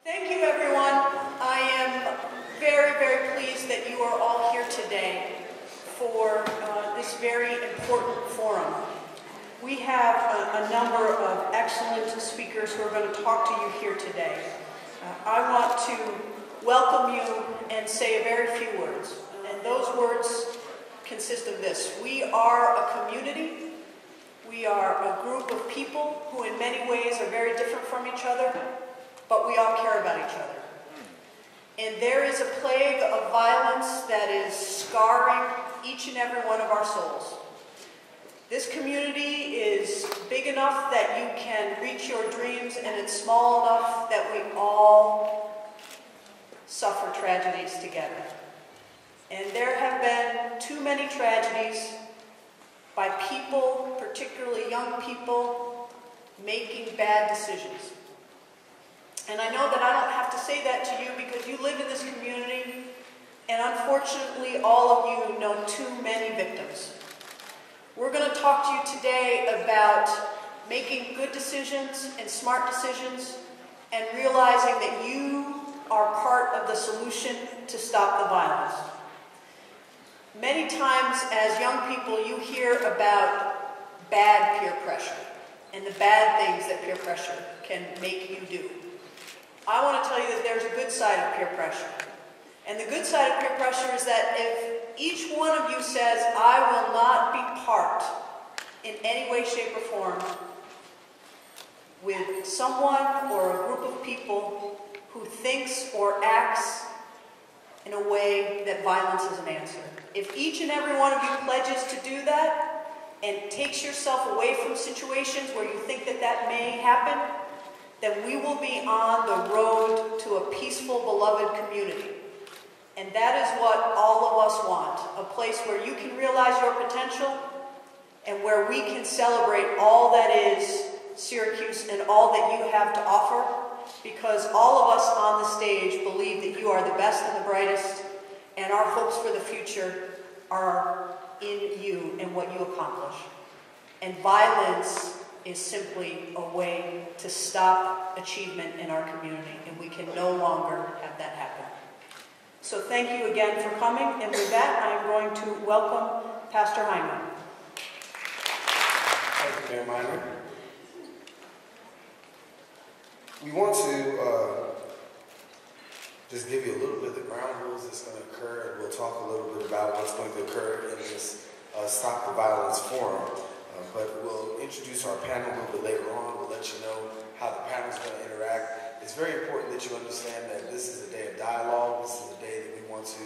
Thank you, everyone. I am very, very pleased that you are all here today for this very important forum. We have a number of excellent speakers who are going to talk to you here today. I want to welcome you and say a very few words. And those words consist of this. We are a community. We are a group of people who in many ways are very different from each other, but we all care about each other. And there is a plague of violence that is scarring each and every one of our souls. This community is big enough that you can reach your dreams, and it's small enough that we all suffer tragedies together. And there have been too many tragedies by people, particularly young people, making bad decisions. And I know that I don't have to say that to you because you live in this community, and unfortunately all of you know too many victims. We're going to talk to you today about making good decisions and smart decisions and realizing that you are part of the solution to stop the violence. Many times as young people you hear about bad peer pressure and the bad things that peer pressure can make you do. I want to tell you that there's a good side of peer pressure. And the good side of peer pressure is that if each one of you says, I will not be part in any way, shape, or form with someone or a group of people who thinks or acts in a way that violence is an answer. If each and every one of you pledges to do that and takes yourself away from situations where you think that that may happen, then we will be on the road to a peaceful, beloved community. And that is what all of us want, a place where you can realize your potential and where we can celebrate all that is Syracuse and all that you have to offer, because all of us on the stage believe that you are the best and the brightest, and our hopes for the future are in you and what you accomplish. And violence is simply a way to stop achievement in our community, and we can no longer have that happen. So thank you again for coming, and with that, I am going to welcome Pastor Jaime. Thank you, Mayor Minor. We want to just give you a little bit of the ground rules that's going to occur, and we'll talk a little bit about what's going to occur in this Stop the Violence Forum. But we'll introduce our panel a little bit later on. We'll let you know how the panel is going to interact. It's very important that you understand that this is a day of dialogue. This is a day that we want to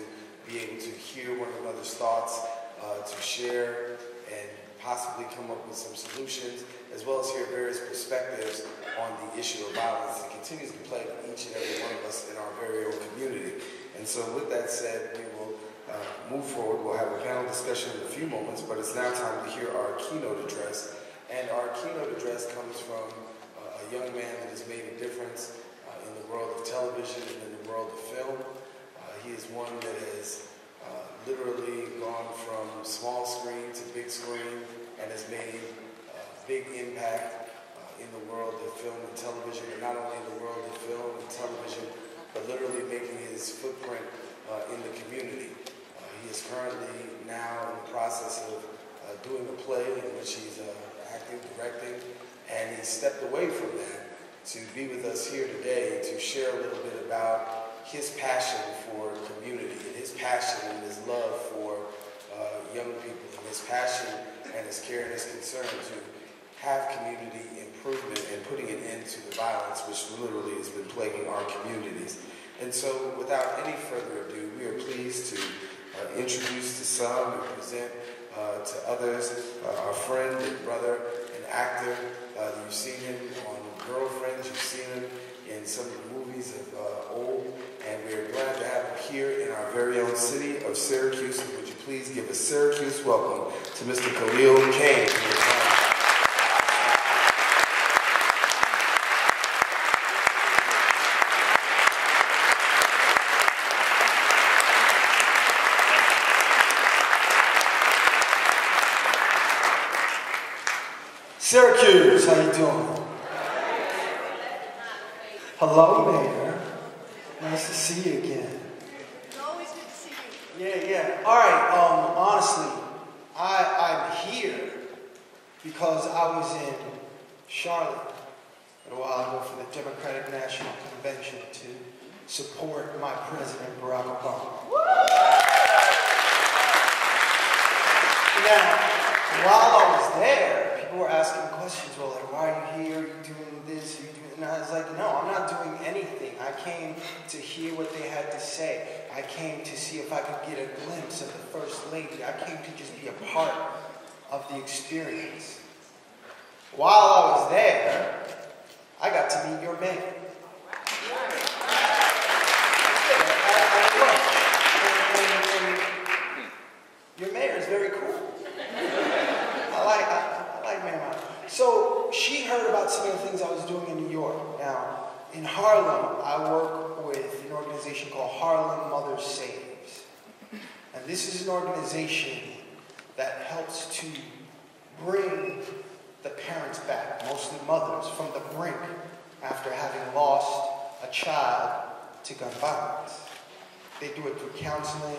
be able to hear one another's thoughts, to share and possibly come up with some solutions, as well as hear various perspectives on the issue of violence that continues to plague each and every one of us in our very own community. And so with that said, we will move forward. We'll have a panel discussion in a few moments, but it's now time to hear our keynote address. And our keynote address comes from a young man that has made a difference in the world of television and in the world of film. He is one that has literally gone from small screen to big screen and has made a big impact in the world of film and television, and not only in the world of film and television, but literally making his footprint in the community. He is currently now in the process of doing a play in which he's acting, directing, and he stepped away from that to be with us here today to share a little bit about his passion for community, and his passion and his love for young people, and his passion and his care and his concern to have community improvement and putting an end to the violence which literally has been plaguing our communities. And so without any further ado, we are pleased to introduce to some and present to others our friend and brother and actor. You've seen him on Girlfriends, you've seen him in some of the movies of old, and we're glad to have him here in our very own city of Syracuse. And would you please give a Syracuse welcome to Mr. Khalil Kain. Syracuse, how you doing? Hello, Mayor. Nice to see you again. It's always good to see you. Yeah. All right. Honestly, I'm here because I was in Charlotte a while ago for the Democratic National Convention to support my president, Barack Obama. Now, while I was there, people were asking questions. Well, like, why are you here? Are you doing this? Are you doing? And I was like, no, I'm not doing anything. I came to hear what they had to say. I came to see if I could get a glimpse of the First Lady. I came to just be a part of the experience. While I was there, I got to meet your mayor. Your mayor is very cool. I like Mayor. So she heard about some of the things I was doing in New York. Now, in Harlem, I work with an organization called Harlem Mothers Saves. And this is an organization that helps to bring the parents back, mostly mothers, from the brink after having lost a child to gun violence. They do it through counseling,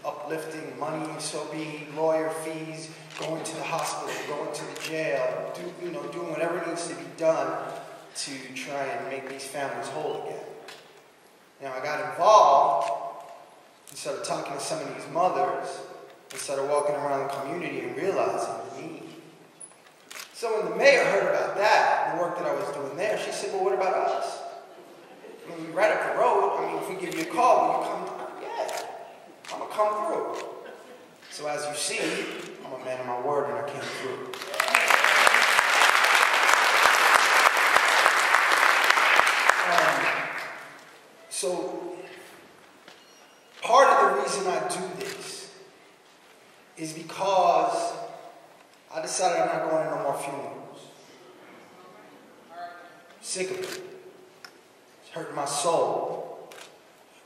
uplifting money, so be lawyer fees, going to the hospital, going to the jail, doing whatever needs to be done to try and make these families whole again. Now, I got involved and started talking to some of these mothers and started walking around the community and realizing the need. So when the mayor heard about that, the work that I was doing there, she said, well, what about us? I mean, right up the road, if we give you a call, will you come down? Yeah, I'm going to come through. So as you see, I'm a man of my word and I came through. So part of the reason I do this is because I decided I'm not going to no more funerals. Sick of it. It's hurting my soul.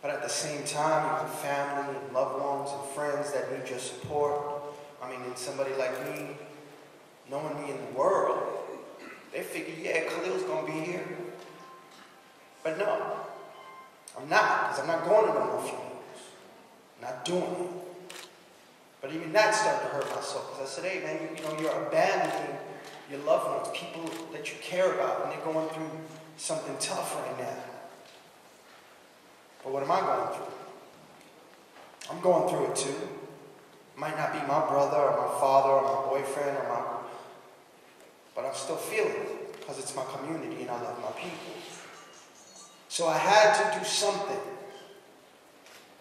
But at the same time, you have family and loved ones and friends that need your support. And somebody like me, knowing me in the world, they figure, yeah, Khalil's going to be here. But no, I'm not, because I'm not going to no more funerals. I'm not doing it. But even that started to hurt my soul, because I said, hey, man, you're abandoning your loved ones, people that you care about, and they're going through something tough right now. But what am I going through? I'm going through it too. It might not be my brother or my father or my boyfriend but I'm still feeling it because it's my community and I love my people. So I had to do something.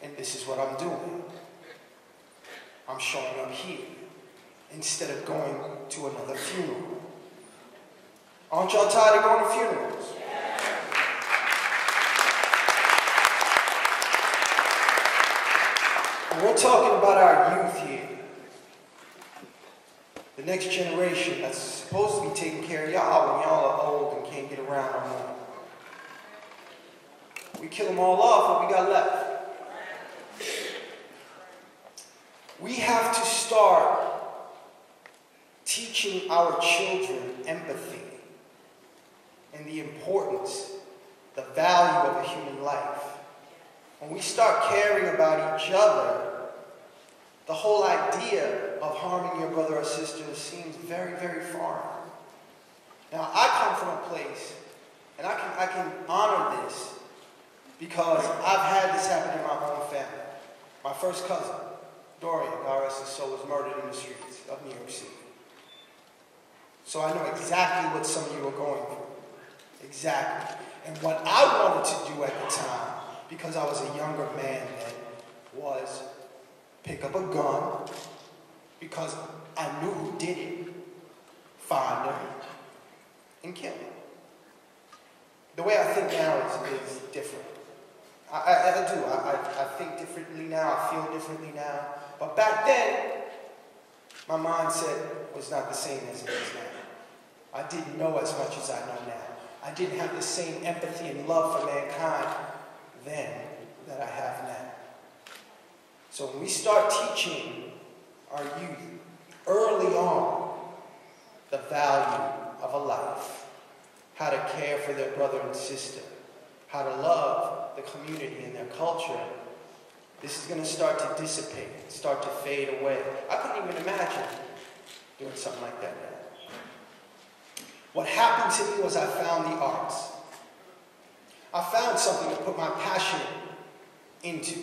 And this is what I'm doing. I'm showing up here instead of going to another funeral. Aren't y'all tired of going to funerals? We're talking about our youth here. The next generation that's supposed to be taking care of y'all when y'all are old and can't get around no more. We kill them all off, what we got left? We have to start teaching our children empathy and the importance, the value of a human life. When we start caring about each other, the whole idea of harming your brother or sister seems very, very foreign. Now, I come from a place, and I can honor this because I've had this happen in my own family. My first cousin, Dorian, God rest his soul, was murdered in the streets of New York City. So I know exactly what some of you are going through. Exactly. And what I wanted to do at the time, because I was a younger man then, was pick up a gun, because I knew who did it, find him, and kill him. The way I think now is different. I do. I think differently now. I feel differently now. But back then, my mindset was not the same as it is now. I didn't know as much as I know now. I didn't have the same empathy and love for mankind then that I have now. So when we start teaching our youth early on the value of a life, how to care for their brother and sister, how to love the community and their culture, this is going to start to dissipate, start to fade away. I couldn't even imagine doing something like that now. What happened to me was I found the arts. I found something to put my passion into,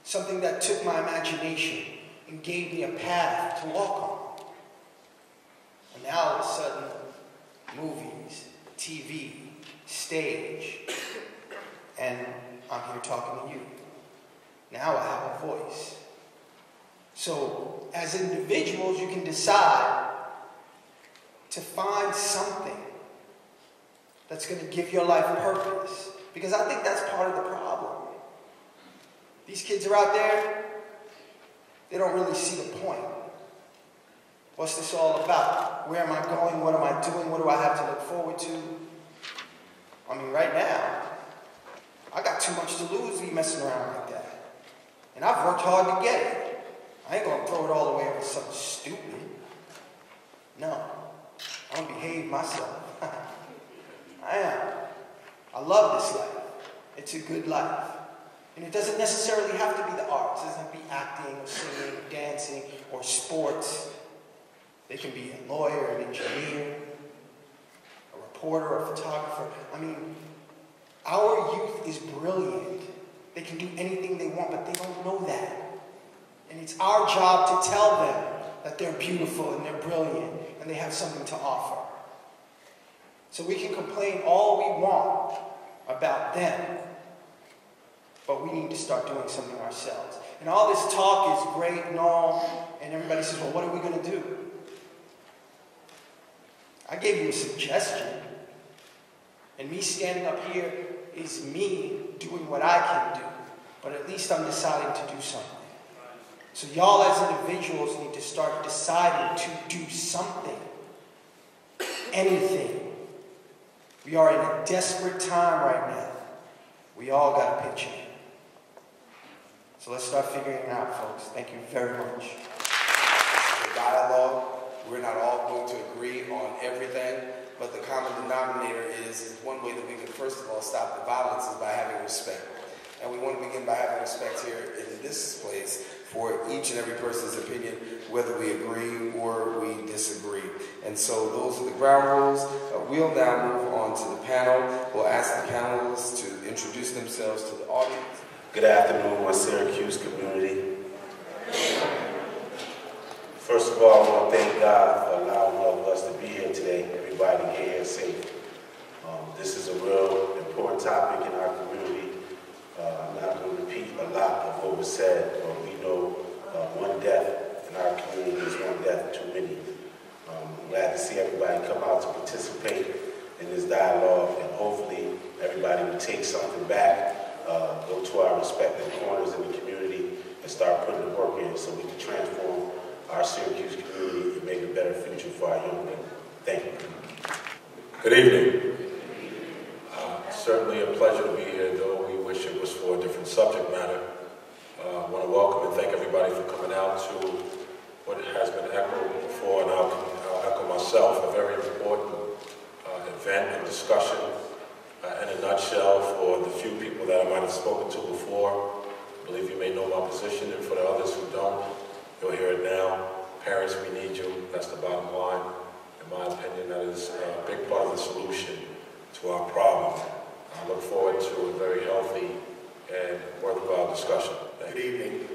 something that took my imagination and gave me a path to walk on. And now all of a sudden, movies, TV, stage, and I'm here talking to you. Now I have a voice. So, as individuals, you can decide to find something that's going to give your life purpose. Because I think that's part of the problem. These kids are out there, they don't really see the point. What's this all about? Where am I going? What am I doing? What do I have to look forward to? I mean, right now, I got too much to lose to be messing around like that. And I've worked hard to get it. I ain't going to throw it all away over something stupid. No. I'm going to behave myself. I am. I love this life. It's a good life. And it doesn't necessarily have to be the arts. It doesn't have to be acting or singing or dancing or sports. They can be a lawyer, an engineer, a reporter, a photographer. I mean, our youth is brilliant. They can do anything they want, but they don't know that. And it's our job to tell them that they're beautiful and they're brilliant and they have something to offer. So we can complain all we want about them, but we need to start doing something ourselves. And all this talk is great and all, and everybody says, well, what are we going to do? I gave you a suggestion, and me standing up here is me doing what I can do, but at least I'm deciding to do something. So y'all as individuals need to start deciding to do something, anything. We are in a desperate time right now. We all got a pitch in. So let's start figuring it out, folks. Thank you very much. This is a dialogue. We're not all going to agree on everything, but the common denominator is one way that we can first of all stop the violence is by having respect. And we want to begin by having respect here in this place for each and every person's opinion, whether we agree or we disagree. And so those are the ground rules. We'll now move on to the panel. We'll ask the panelists to introduce themselves to the audience. Good afternoon, my Syracuse community. First of all, I want to thank God for allowing all of us to be here today. Everybody to get here safe. This is a real important topic in our community. I'm not going to repeat a lot of what was said, but we know one death in our community is one death too many. I'm glad to see everybody come out to participate in this dialogue, and hopefully everybody will take something back, go to our respective corners in the community, and start putting the work in so we can transform our Syracuse community and make a better future for our young people. Thank you. Good evening. Certainly a pleasure to be here, though we wish it was for a different subject matter. I want to welcome and thank everybody for coming out to what has been echoed before, and I'll echo myself, a very important event and discussion in a nutshell for the few people that I might have spoken to before. I believe you may know my position, and for the others who don't, you'll hear it now. Parents, we need you. That's the bottom line. In my opinion, that is a big part of the solution to our problem. I look forward to a very healthy and worthwhile discussion. Thank you. Good evening.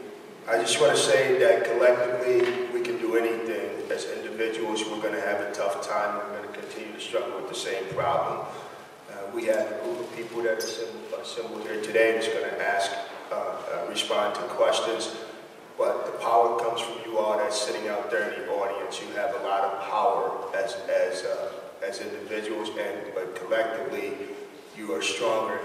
I just want to say that collectively we can do anything. As individuals, we're going to have a tough time. We're going to continue to struggle with the same problem. We have a group of people that are assembled here today that's going to ask, respond to questions. But the power comes from you all that's sitting out there in the audience. You have a lot of power as individuals, but collectively, you are stronger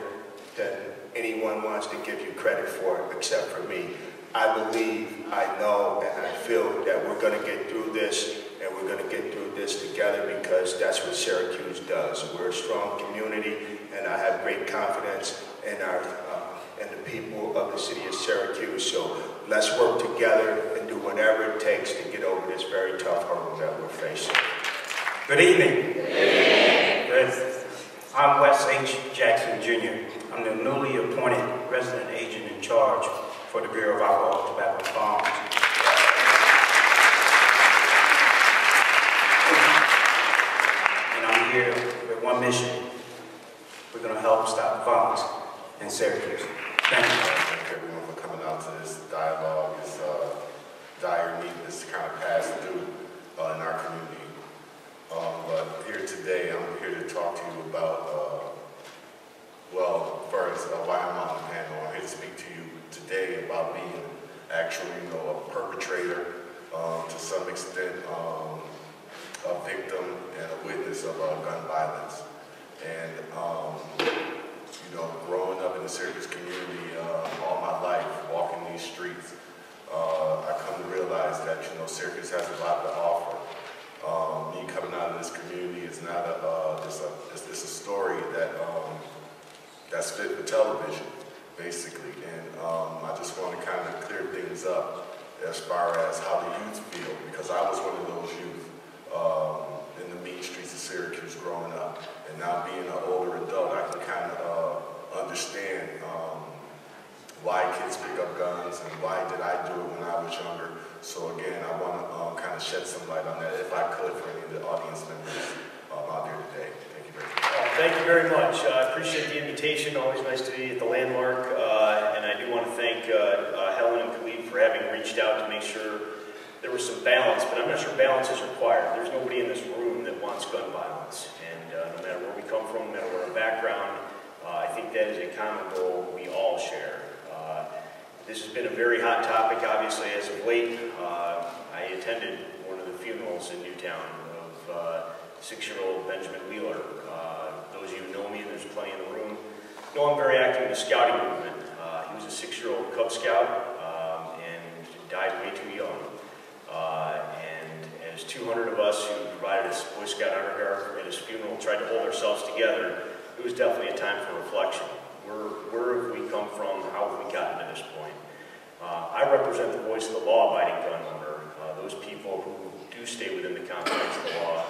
than anyone wants to give you credit for, except for me. I believe, I know, and I feel that we're going to get through this, and we're going to get through this together because that's what Syracuse does. We're a strong community, and I have great confidence in the people of the city of Syracuse. So let's work together and do whatever it takes to get over this very tough hurdle that we're facing. Good evening. Good evening. I'm Wes H. Jackson, Jr. I'm the newly appointed resident agent in charge for the Bureau of Alcohol, Tobacco, and Firearms. And I'm here with one mission. We're going to help stop violence in Syracuse. Thank you. Thank everyone for coming out to this dialogue, this dire need that's kind of passed through in our community. But here today, I'm here to talk to you about, well, first, why I'm on the panel. I'm here to speak to you today about being actually, a perpetrator, to some extent, a victim and a witness of gun violence. And, growing up in the Syracuse community all my life, walking these streets, I come to realize that, Syracuse has a lot to offer. Me coming out of this community is not it's a story that's fit for television, basically. And I just want to kind of clear things up as far as how the youth feel, because I was one of those youth in the mean streets of Syracuse growing up. And now being an older adult, I can kind of understand why kids pick up guns and why did I do it when I was younger. So again, I want to kind of shed some light on that, if I could, for any of the audience members out here today. Thank you very much. Thank you very much. I appreciate the invitation. Always nice to be at the Landmark. And I do want to thank Helen and Khalil for having reached out to make sure there was some balance, but I'm not sure balance is required. There's nobody in this room that wants gun violence. And no matter where we come from, no matter where our background, I think that is a common goal we all share. This has been a very hot topic, obviously, as of late. I attended one of the funerals in Newtown of 6-year-old Benjamin Wheeler. Those of you who know me, and there's plenty in the room, know I'm very active in the scouting movement. He was a 6-year-old Cub Scout and died way too young. And as 200 of us who provided his Boy Scout Honor Guard at his funeral tried to hold ourselves together, it was definitely a time for reflection. Where have we come from? How have we gotten to this point? I represent the voice of the law-abiding gun owner, those people who do stay within the confines of the law,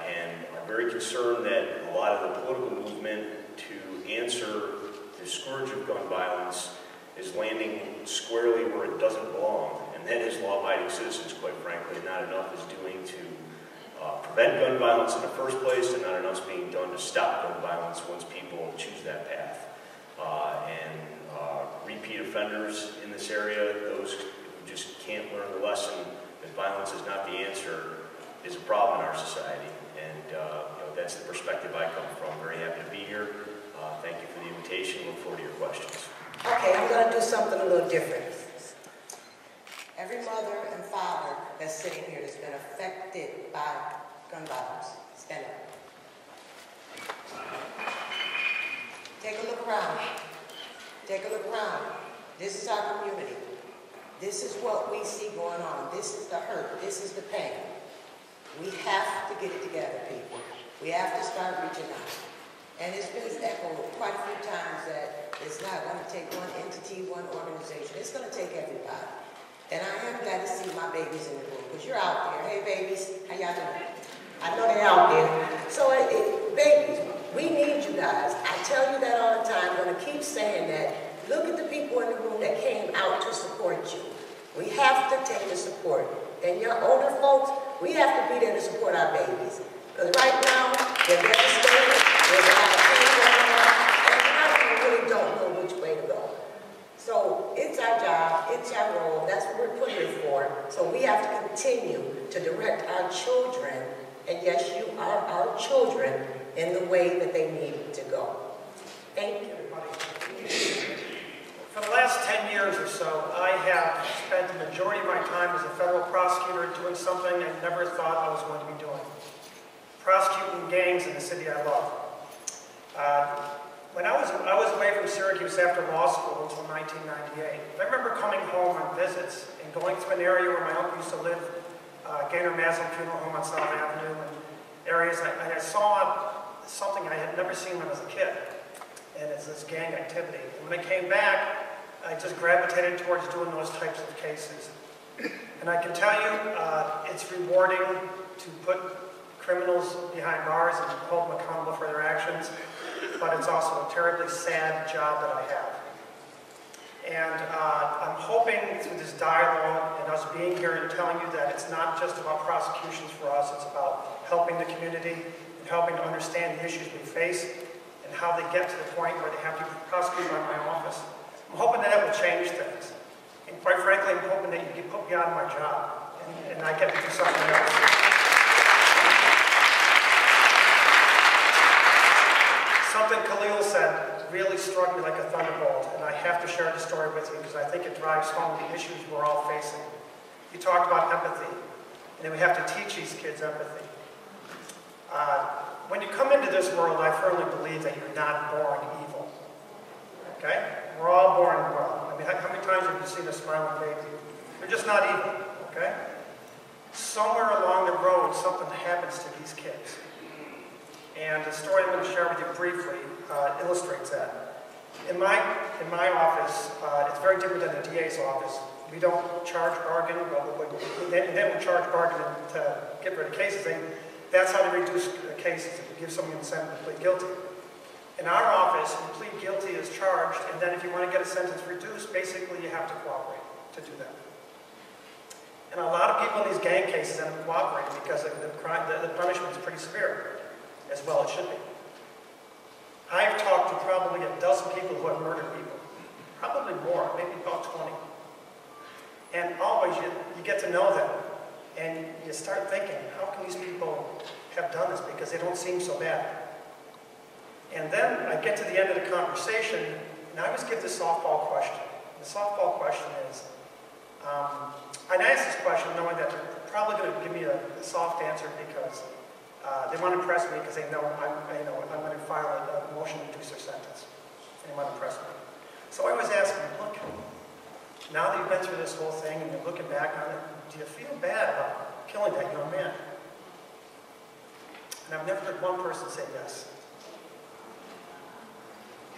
and are very concerned that a lot of the political movement to answer the scourge of gun violence is landing squarely where it doesn't belong, and that is law-abiding citizens, quite frankly. Not enough is doing to prevent gun violence in the first place, and not enough is being done to stop gun violence once people choose that path. Repeat offenders in this area, those who just can't learn the lesson that violence is not the answer, is a problem in our society. And that's the perspective I come from. Very happy to be here. Thank you for the invitation. Look forward to your questions. Okay, I'm going to do something a little different. Every mother and father that's sitting here that's been affected by gun violence, stand up. Take a look around. Take a look around. This is our community. This is what we see going on. This is the hurt. This is the pain. We have to get it together, people. We have to start reaching out. And it's been echoed quite a few times that it's not going to take one entity, one organization. It's going to take everybody. And I am glad to see my babies in the room, because you're out there. Hey, babies, how y'all doing? I know they're out there. So, babies, we need you guys. I tell you that all the time. I'm going to keep saying that. Look at the people in the room that came out to support you. We have to take the support. And your older folks, we have to be there to support our babies. Because right now, they're devastated. There's a lot of pain going on. And we really don't know which way to go. So it's our job. It's our role. That's what we're put here for. So we have to continue to direct our children, and yes, you are our children, in the way that they need to go. Thank you, everybody. For the last 10 years or so, I have spent the majority of my time as a federal prosecutor doing something I never thought I was going to be doing. Prosecuting gangs in the city I love. When I was away from Syracuse after law school until 1998, I remember coming home on visits and going through an area where my uncle used to live, Gaynor Maslin Funeral Home on South Avenue, and areas, and I saw something I had never seen when I was a kid. And it's this gang activity. And when I came back, I just gravitated towards doing those types of cases. And I can tell you, it's rewarding to put criminals behind bars and hold them accountable for their actions, but it's also a terribly sad job that I have. And I'm hoping through this dialogue and us being here and telling you that it's not just about prosecutions for us, it's about helping the community and helping to understand the issues we face and how they get to the point where they have to be prosecuted by my office. I'm hoping that will change things. And quite frankly, I'm hoping that you can put me out of my job and I get to do something else. Something Khalil said really struck me like a thunderbolt, and I have to share the story with you because I think it drives home the issues we're all facing. He talked about empathy, and then we have to teach these kids empathy. When you come into this world, I firmly believe that you're not born evil. Okay? We're all born well. I mean, how many times have you seen a smiling baby? They're just not evil. Okay? Somewhere along the road, something happens to these kids. And the story I'm going to share with you briefly illustrates that. In my office, it's very different than the DA's office. We don't charge bargain. They don't charge bargain to get rid of cases. That's how they reduce cases. They give someone an incentive to plead guilty. In our office, you plead guilty as charged, and then if you want to get a sentence reduced, basically you have to cooperate to do that. And a lot of people in these gang cases end up cooperating because the punishment is pretty severe, as well it should be. I've talked to probably a dozen people who have murdered people. Probably more, maybe about 20. And always you get to know them. And you start thinking, how can these people have done this? Because they don't seem so bad. And then I get to the end of the conversation, and I always give this softball question. The softball question is, I ask this question knowing that they're probably going to give me a soft answer because they want to impress me because they know I'm going to file a motion to reduce their sentence. And they want to impress me. So I always ask them, look, now that you've been through this whole thing and you're looking back on it, do you feel bad about killing that young man? And I've never heard one person say yes.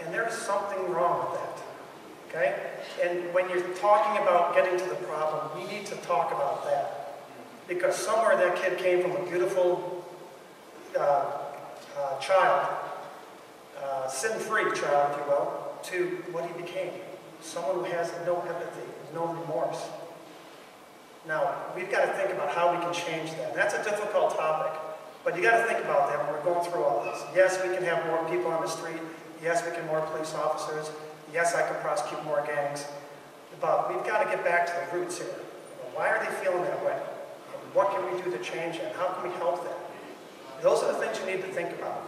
And there's something wrong with that, okay? And when you're talking about getting to the problem, we need to talk about that. Because somewhere that kid came from a beautiful child, sin-free child, if you will, to what he became. Someone who has no empathy, no remorse. Now, we've got to think about how we can change that. And that's a difficult topic, but you got to think about that when we're going through all this. Yes, we can have more people on the street. Yes, we can more police officers. Yes, I can prosecute more gangs. But we've got to get back to the roots here. Why are they feeling that way? And what can we do to change it? How can we help them? Those are the things you need to think about.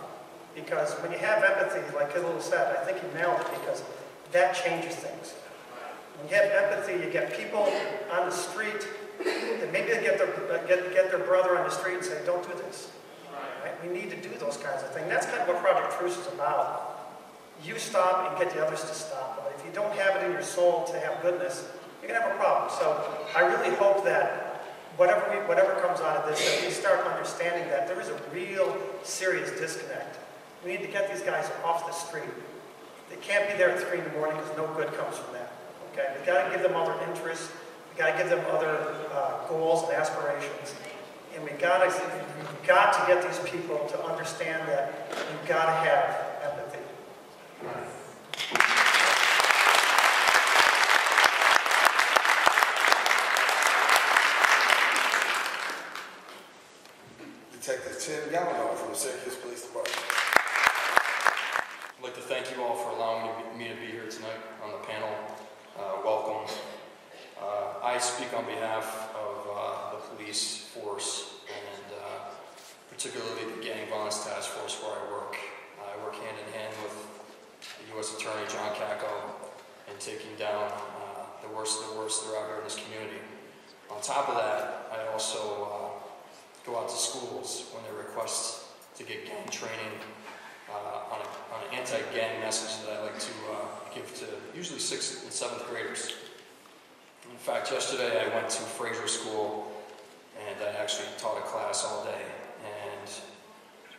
Because when you have empathy, like Khalil said, I think he nailed it because that changes things. When you have empathy, you get people on the street that maybe they get their brother on the street and say, don't do this. Right? We need to do those kinds of things. That's kind of what Project Truce is about. You stop and get the others to stop. But if you don't have it in your soul to have goodness, you're going to have a problem. So I really hope that whatever comes out of this, that we start understanding that there is a real serious disconnect. We need to get these guys off the street. They can't be there at 3 in the morning because no good comes from that. Okay? We've got to give them other interests. We've got to give them other goals and aspirations. And we've got to get these people to understand that we've got to have empathy. Detective Tim Galliano from the Syracuse Police Department. I'd like to thank you all for allowing me to be here tonight on the panel. Welcome. I speak on behalf of the police force and particularly the Gang Violence Task Force where I work. I work hand in hand with the U.S. Attorney John Cacco in taking down the worst of the worst that are out here in this community. On top of that, I also go out to schools when they request to get gang training on an anti-gang message that I like to give to usually 6th and 7th graders. In fact, yesterday I went to Fraser School and I actually taught a class all day, and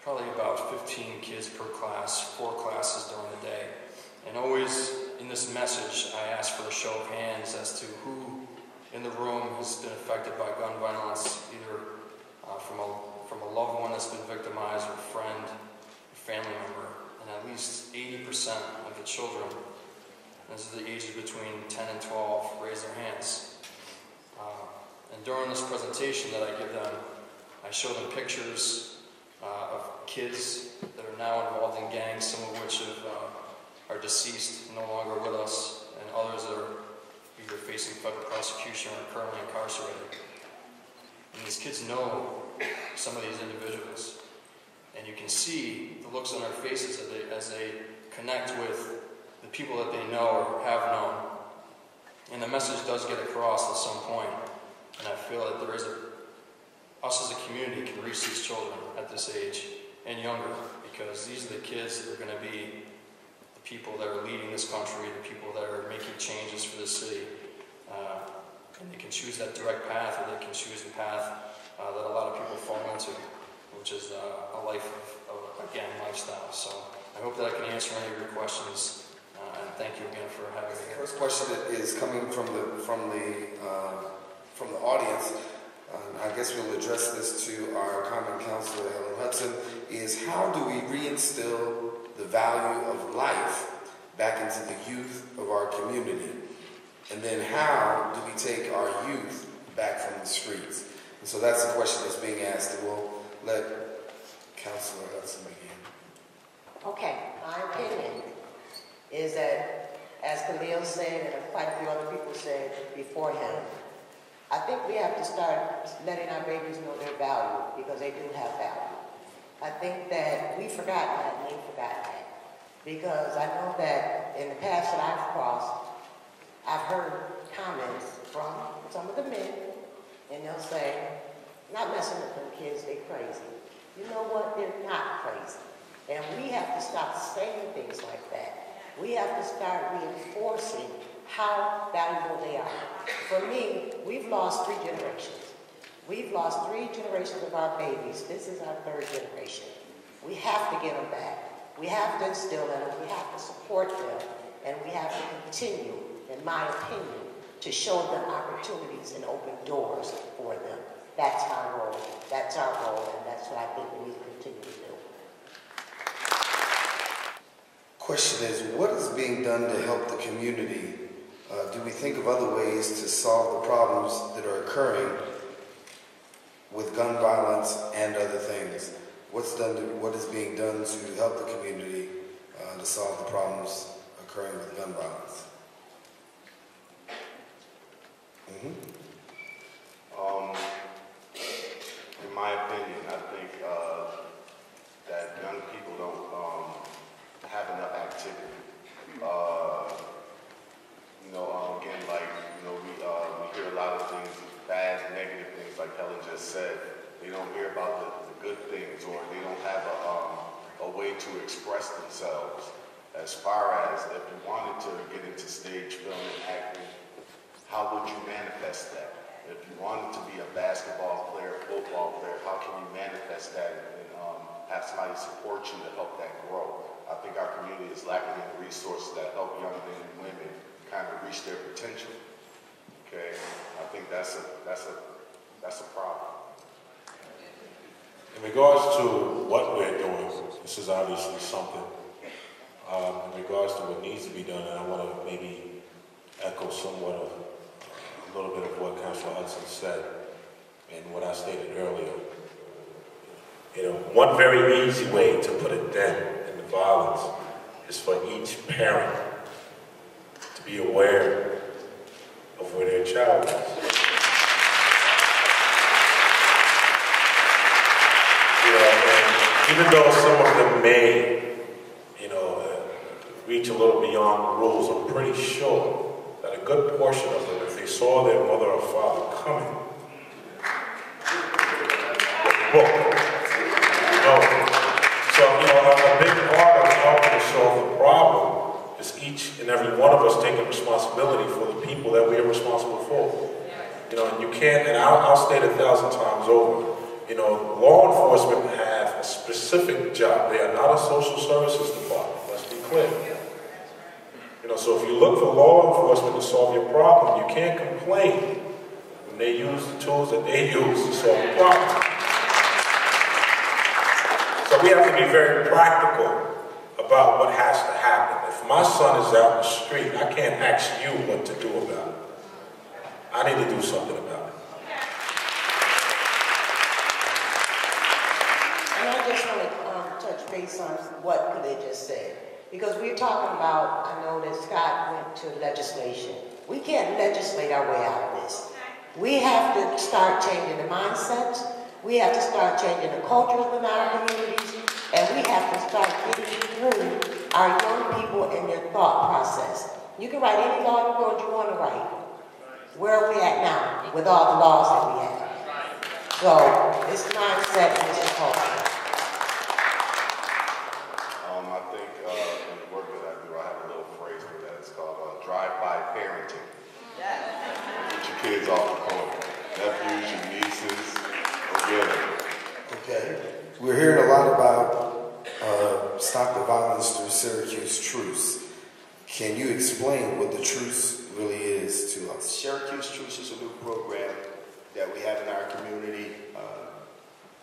probably about 15 kids per class, 4 classes during the day. And always in this message, I ask for a show of hands as to who in the room has been affected by gun violence, either from a a loved one that's been victimized, or a friend, or family member, and at least 80% of the children, this is the ages between 10 and 12, raise their hands. And during this presentation that I give them, I show them pictures of kids that are now involved in gangs, some of which are deceased, no longer with us, and others that are either facing federal prosecution or currently incarcerated. And these kids know some of these individuals. And you can see the looks on their faces as they connect with the people that they know or have known. And the message does get across at some point. And I feel that us as a community can reach these children at this age and younger, because these are the kids that are going to be the people that are leading this country, the people that are making changes for this city. And they can choose that direct path, or they can choose the path that a lot of people fall into, which is a life of a gang lifestyle. So I hope that I can answer any of your questions, and thank you again for having me here. First question is coming from the audience. I guess we'll address this to our common councilor, Helen Hudson, is how do we reinstill the value of life back into the youth of our community? And then how do we take our youth back from the streets? And so that's the question that's being asked, and we'll let Councilor Hudson begin. Okay, my opinion is that, as Khalil said, and quite a few other people said before him, I think we have to start letting our babies know their value, because they do have value. I think that we've forgotten that, and they've forgotten that. Because I know that in the paths that I've crossed, I've heard comments from some of the men, and they'll say, not messing with them kids, they're crazy. You know what? They're not crazy. And we have to stop saying things like that. We have to start reinforcing how valuable they are. For me, we've lost 3 generations. We've lost 3 generations of our babies. This is our 3rd generation. We have to get them back. We have to instill in them. We have to support them. And we have to continue, in my opinion, to show them opportunities and open doors for them. That's my role. That's our role. And that's what I think we need to continue to do. Question is, what is being done to help the community? Do we think of other ways to solve the problems that are occurring with gun violence and other things? What is being done to help the community to solve the problems occurring with gun violence? In my opinion, I think that young people don't have enough activity. We hear a lot of things, bad, negative things, like Helen just said. They don't hear about the good things, or they don't have a way to express themselves. As far as if you wanted to get into stage filming, acting, how would you manifest that? If you wanted to be a basketball player, football player, how can you manifest that and have somebody support you to help that grow? I think our community is lacking in resources that help young men and women kind of reach their potential. Okay, I think that's a problem. In regards to what we're doing, this is obviously something. In regards to what needs to be done, and I want to maybe echo somewhat of a little bit of what Councilor Hudson said and what I stated earlier. One very easy way to put a dent in the violence is for each parent to be aware of where their child is. And even though some of them may, reach a little beyond the rules, I'm pretty sure that a good portion of them, if they saw their mother or father coming, So, a big part of helping to solve the problem is each and every one of us taking responsibility for the people that we are responsible for. And you can't, and I'll state 1,000 times over, law enforcement have a specific job. They are not a social services department, let's be clear. So if you look for law enforcement to solve your problem, you can't complain when they use the tools that they use to solve the problem. So we have to be very practical about what has to happen. If my son is out in the street, I can't ask you what to do about it. I need to do something about it. And I just want to touch base on what Khalil just said. Because we're talking about, I know that Scott went to legislation. We can't legislate our way out of this. We have to start changing the mindsets. We have to start changing the cultures within our communities. And we have to start getting through our young people and their thought process. You can write any law in the world you want to write. Where are we at now with all the laws that we have? So, this mindset and this culture. I think in the work that I do, I have a little phrase for that. It's called drive-by parenting. Get your kids off the corner. Nephews, your nieces, Okay. We're hearing a lot about Stop the Violence Through Syracuse Truce. Can you explain what the truce really is to us? Syracuse Truce is a new program that we have in our community.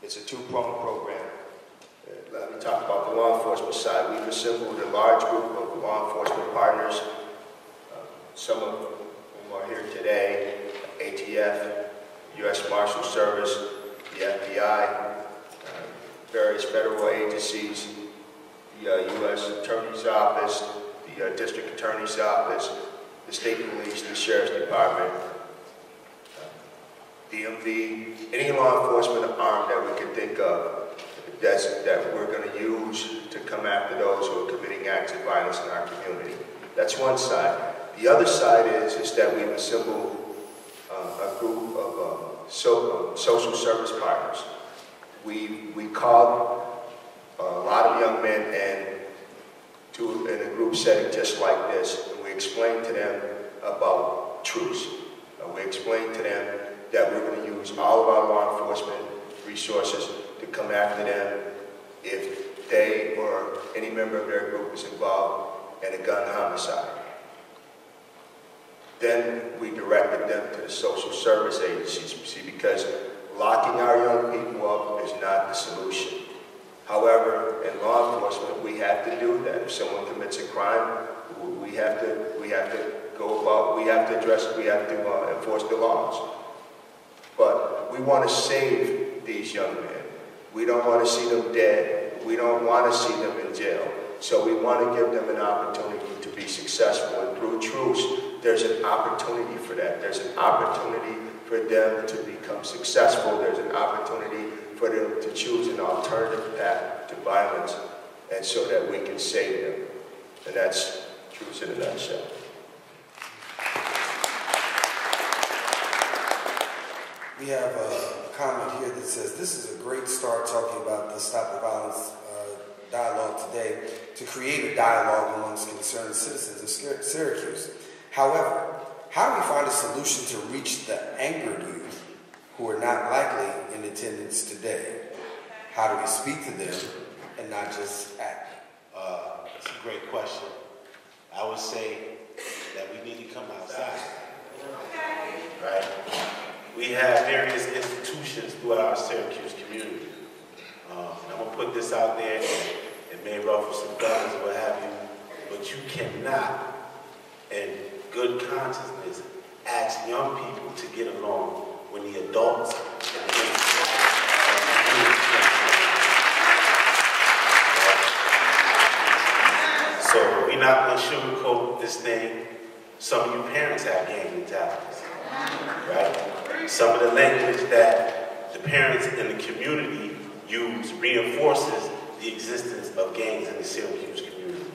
It's a two-pronged program. Let me talk about the law enforcement side. We've assembled a large group of law enforcement partners. Some of whom are here today: ATF, U.S. Marshal Service, the FBI, various federal agencies, the U.S. Attorney's Office, the District Attorney's Office, the State Police, the Sheriff's Department, DMV, any law enforcement arm that we can think of that we're going to use to come after those who are committing acts of violence in our community. That's one side. The other side is that we've assembled a group of social service partners. We called a lot of young men in a group setting just like this, and we explained to them about truce. We explained to them that we're going to use all of our law enforcement resources to come after them if they or any member of their group is involved in a gun homicide. Then we directed them to the social service agencies, because locking our young people up is not the solution. However, in law enforcement, we have to do that. If someone commits a crime, we have to enforce the laws. But we want to save these young men. We don't want to see them dead. We don't want to see them in jail. So we want to give them an opportunity to be successful. And through truce, there's an opportunity for that. There's an opportunity for them to become successful. There's an opportunity for them to choose an alternative path to violence, and so that we can save them. And that's truce in a nutshell. We have a comment here that says, this is a great start talking about the Stop the Violence dialogue today to create a dialogue amongst concerned citizens of Syracuse. However, how do we find a solution to reach the angered youth who are not likely in attendance today? How do we speak to them and not just act? That's a great question. I would say that we need to come outside. Right? We have various institutions throughout our Syracuse community. And I'm going to put this out there. It may ruffle some feathers or what have you, but you cannot, in good consciousness, ask young people to get along when the adults and the So we're not going to sugarcoat this thing. Some of you parents have gang mentalities, right? Some of the language that the parents in the community use reinforces the existence of gangs in the Syracuse community,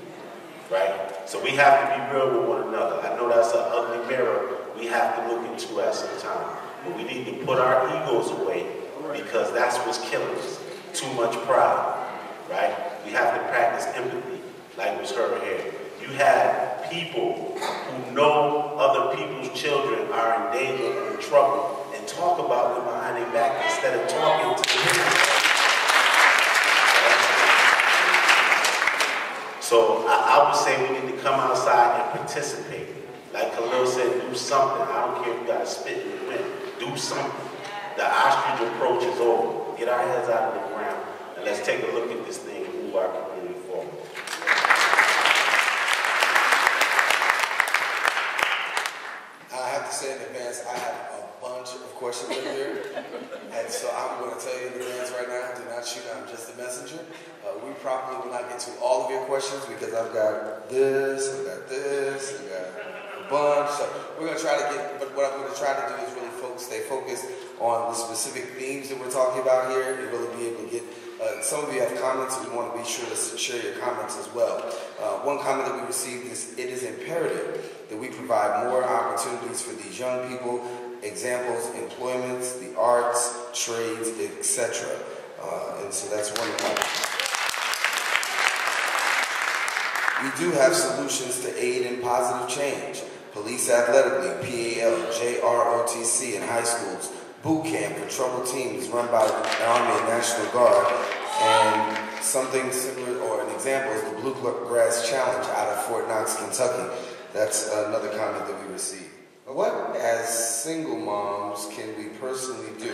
right? So we have to be real with one another. I know that's an ugly mirror we have to look into at some time, but we need to put our egos away, because that's what's killing us. Too much pride, right? We have to practice empathy, like was heard here. You have people who know other people's children are in danger or in trouble and talk about them behind their back instead of talking to them. So I would say we need to come outside and participate. Like Khalil said, do something. I don't care if you got to spit in the wind. Do something. The ostrich approach is over. Get our heads out of the ground and and let's take a look at this thing and move our community forward. I have to say in advance, I have a bunch of questions in here, and so I'm going to tell you in advance right now, do not shoot, I'm just a messenger. We probably will not get to all of your questions because I've got this, I've got this, I've got a bunch. So we're going to try to get, but what I'm going to try to do is really stay focused on the specific themes that we're talking about here and really be able to get, some of you have comments, and we want to be sure to share your comments as well. One comment that we received is, it is imperative that we provide more opportunities for these young people, examples, employments, the arts, trades, etc. And so that's one point. We do have solutions to aid in positive change. Police athletic league, PAL, JROTC in high schools, boot camp for troubled teams run by the Army and National Guard, and something similar, or an example, is the Bluegrass Challenge out of Fort Knox, Kentucky. That's another comment that we received. What, as single moms, can we personally do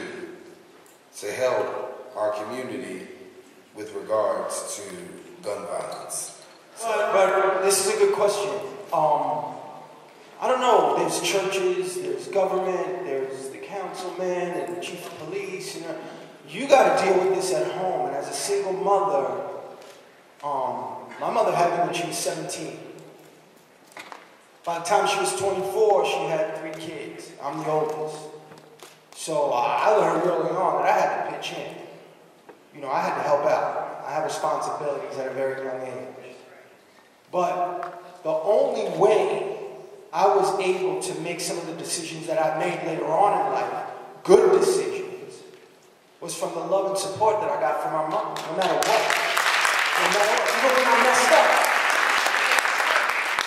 to help our community with regards to gun violence? But this is a good question. I don't know. There's churches, there's government, there's the councilman and the chief of police. You got to deal with this at home. And as a single mother, my mother had me when she was 17. By the time she was 24, she had 3 kids. I'm the oldest. So I learned early on that I had to pitch in. You know, I had to help out. I have responsibilities at a very young age. But the only way I was able to make some of the decisions that I made later on in life, good decisions, was from the love and support that I got from my mom, no matter what. No matter what, even when I messed up.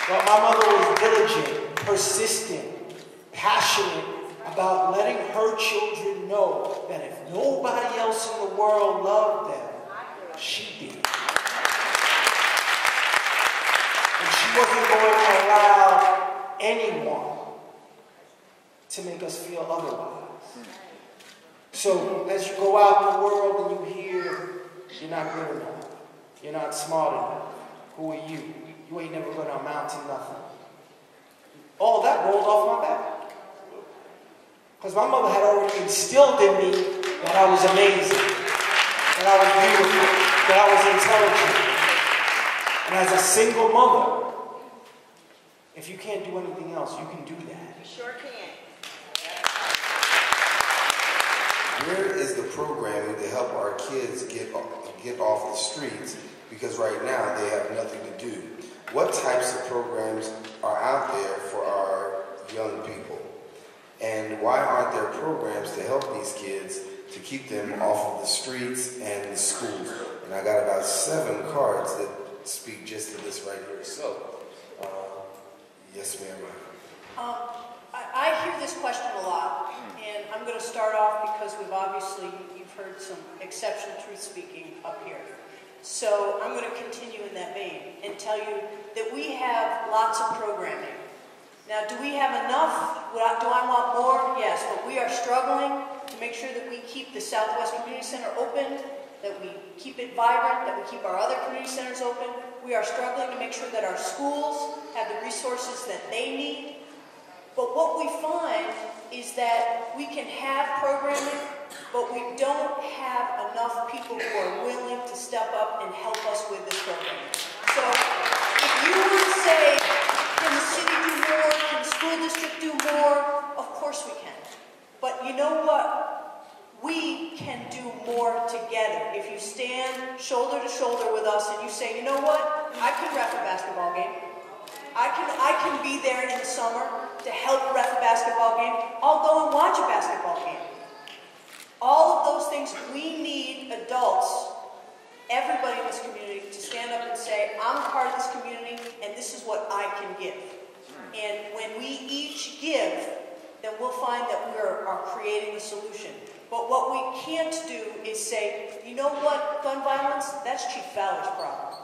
But my mother was diligent, persistent, passionate about letting her children know that if nobody else in the world loved them, she did. And she wasn't going to allow anyone to make us feel otherwise. So as you go out in the world and you hear, you're not good enough, you're not smart enough, who are you? You ain't never going to amount to nothing. All that rolled off my back. Because my mother had already instilled in me that I was amazing, that I was beautiful, that I was intelligent. And as a single mother, if you can't do anything else, you can do that. You sure can. Where is the programming to help our kids get off the streets? Because right now they have nothing to do. What types of programs are out there for our young people? And why aren't there programs to help these kids to keep them off of the streets and the schools? And I got about 7 cards that speak just to this right here. So, yes, ma'am. I hear this question a lot, and I'm going to start off because you've heard some exceptional truth speaking up here. So I'm going to continue in that vein and tell you that we have lots of programming. Now, do we have enough? Do I want more? Yes, but we are struggling to make sure that we keep the Southwest Community Center open, that we keep it vibrant, that we keep our other community centers open. We are struggling to make sure that our schools have the resources that they need. But what we find is that we can have programming, but we don't have enough people who are willing to step up and help us with this program. So if you would say, can the city do more? Can the school district do more? Of course we can. But you know what? We can do more together. If you stand shoulder to shoulder with us and you say, you know what? I can ref a basketball game. I can be there in the summer to help ref a basketball game. I'll go and watch a basketball game. All of those things, we need adults, everybody in this community, to stand up and say, I'm a part of this community, and this is what I can give. And when we each give, then we'll find that we are creating the solution. But what we can't do is say, you know what, gun violence, that's Chief Fowler's problem.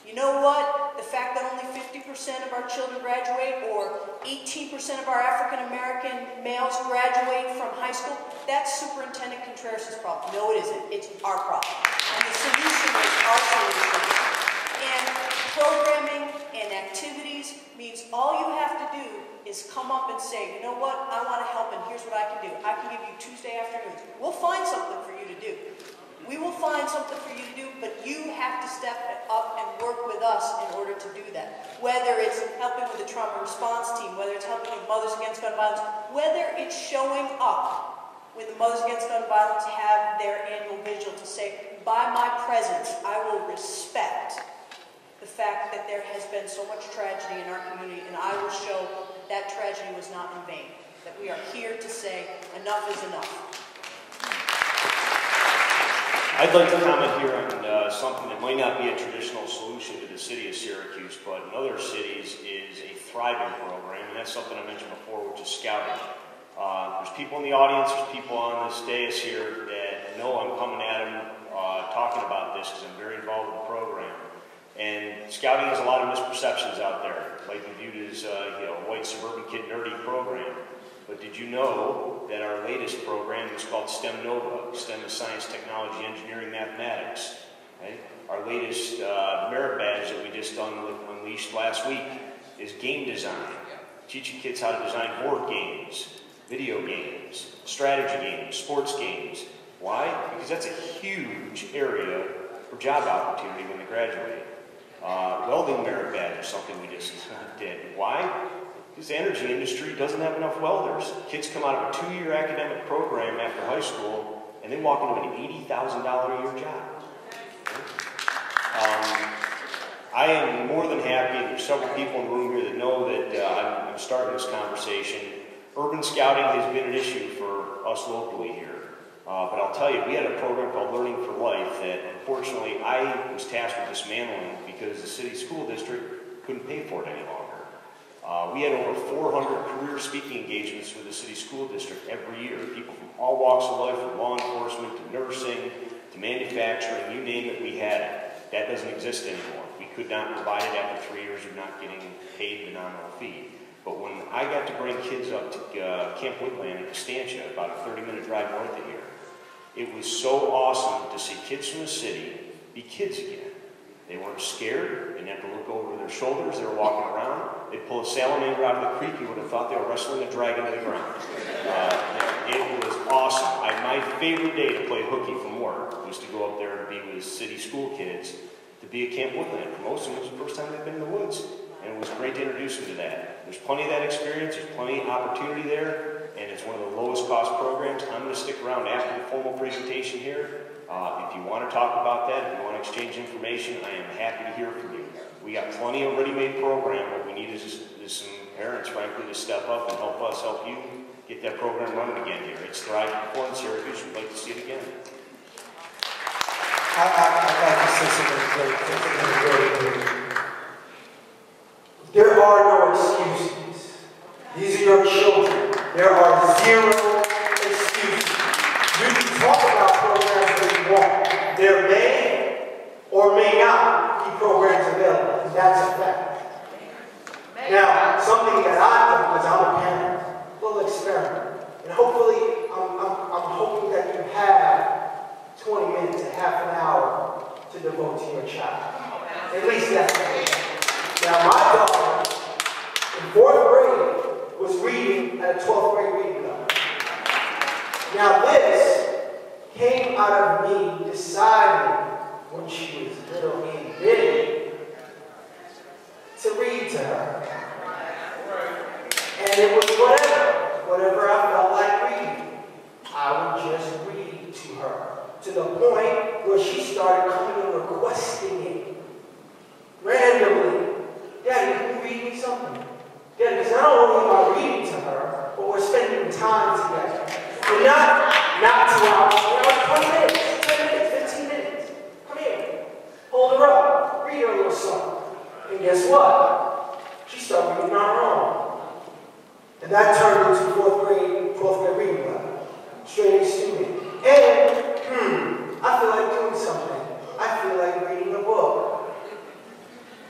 You know what, the fact that only 50% of our children graduate, or 18% of our African-American males graduate from high school, that's Superintendent Contreras' problem. No, it isn't. It's our problem. And the solution is our solution. And programming and activities means all you have to do is come up and say, you know what, I want to help and here's what I can do. I can give you Tuesday afternoons. We'll find something for you to do. We will find something for you to do, but you have to step up and work with us in order to do that. Whether it's helping with the trauma response team, whether it's helping with Mothers Against Gun Violence, whether it's showing up when the Mothers Against Gun Violence have their annual vigil to say, by my presence, I will respect the fact that there has been so much tragedy in our community, and I will show that tragedy was not in vain. That we are here to say, enough is enough. I'd like to comment here on something that might not be a traditional solution to the city of Syracuse, but in other cities is a thriving program, and that's something I mentioned before, which is scouting. There's people in the audience, there's people on this dais here that know I'm coming at them talking about this because I'm very involved with the program. And scouting has a lot of misperceptions out there, like viewed as a white suburban kid nerdy program. But did you know that our latest program is called STEM Nova? STEM is science, technology, engineering, mathematics. Right? Our latest merit badge that we just unleashed last week is game design. Teaching kids how to design board games, video games, strategy games, sports games. Why? Because that's a huge area for job opportunity when they graduate. Welding merit badge is something we just did. Why? Because the energy industry doesn't have enough welders. Kids come out of a 2-year academic program after high school, and they walk into an $80,000 a year job. I am more than happy, and there's several people in the room here that know that I'm starting this conversation. Urban scouting has been an issue for us locally here. But I'll tell you, we had a program called Learning for Life that, unfortunately, I was tasked with dismantling because the city school district couldn't pay for it any longer. We had over 400 career speaking engagements with the city school district every year. People from all walks of life, from law enforcement to nursing to manufacturing, you name it, we had it. That doesn't exist anymore. We could not provide it after 3 years of not getting paid the nominal fee. But when I got to bring kids up to Camp Woodland in Constantia, about a 30-minute drive north of here, it was so awesome to see kids from the city be kids again. They weren't scared. They didn't have to look over their shoulders. They were walking around. They'd pull a salamander out of the creek. You would have thought they were wrestling a dragon to the ground. It was awesome. My favorite day to play hooky from work was to go up there and be with city school kids to be at Camp Woodland. For most of them, it was the first time they'd been in the woods. And it was great to introduce them to that. There's plenty of that experience. There's plenty of opportunity there. And it's one of the lowest cost programs. I'm going to stick around after the formal presentation here. If you want to talk about that, if you want to exchange information, I am happy to hear from you. We got plenty of ready-made program. What we need is some parents, frankly, to step up and help us help you get that program running again here. It's thrived before in Syracuse. We'd like to see it again. I'd like to say something very quick. There are no excuses. These are your children. There are zero excuses. You can talk about programs that you want. There may or may not be programs available, and that's a fact. Now, something that I've done, because I'm a parent, a little experiment, and hopefully, I'm hoping that you have 20 minutes, a half an hour to devote to your child. At least that's it. Now, my daughter, in 4th grade, was reading at a 12th grade reading level. Now, this came out of me deciding when she was little and bitty to read to her. And it was whatever I felt like reading. I would just read to her, to the point where she started coming and requesting it. Randomly. Daddy, can you read me something? Daddy, because not only am I reading to her, but we're spending time together. And not 2 hours, 20 minutes, 10 minutes, 15 minutes. Come here. Hold her up. Read her a little something. And guess what? She started reading on her own. And that turned into 4th grade reading level. Straight A student. And, I feel like doing something. I feel like reading a book.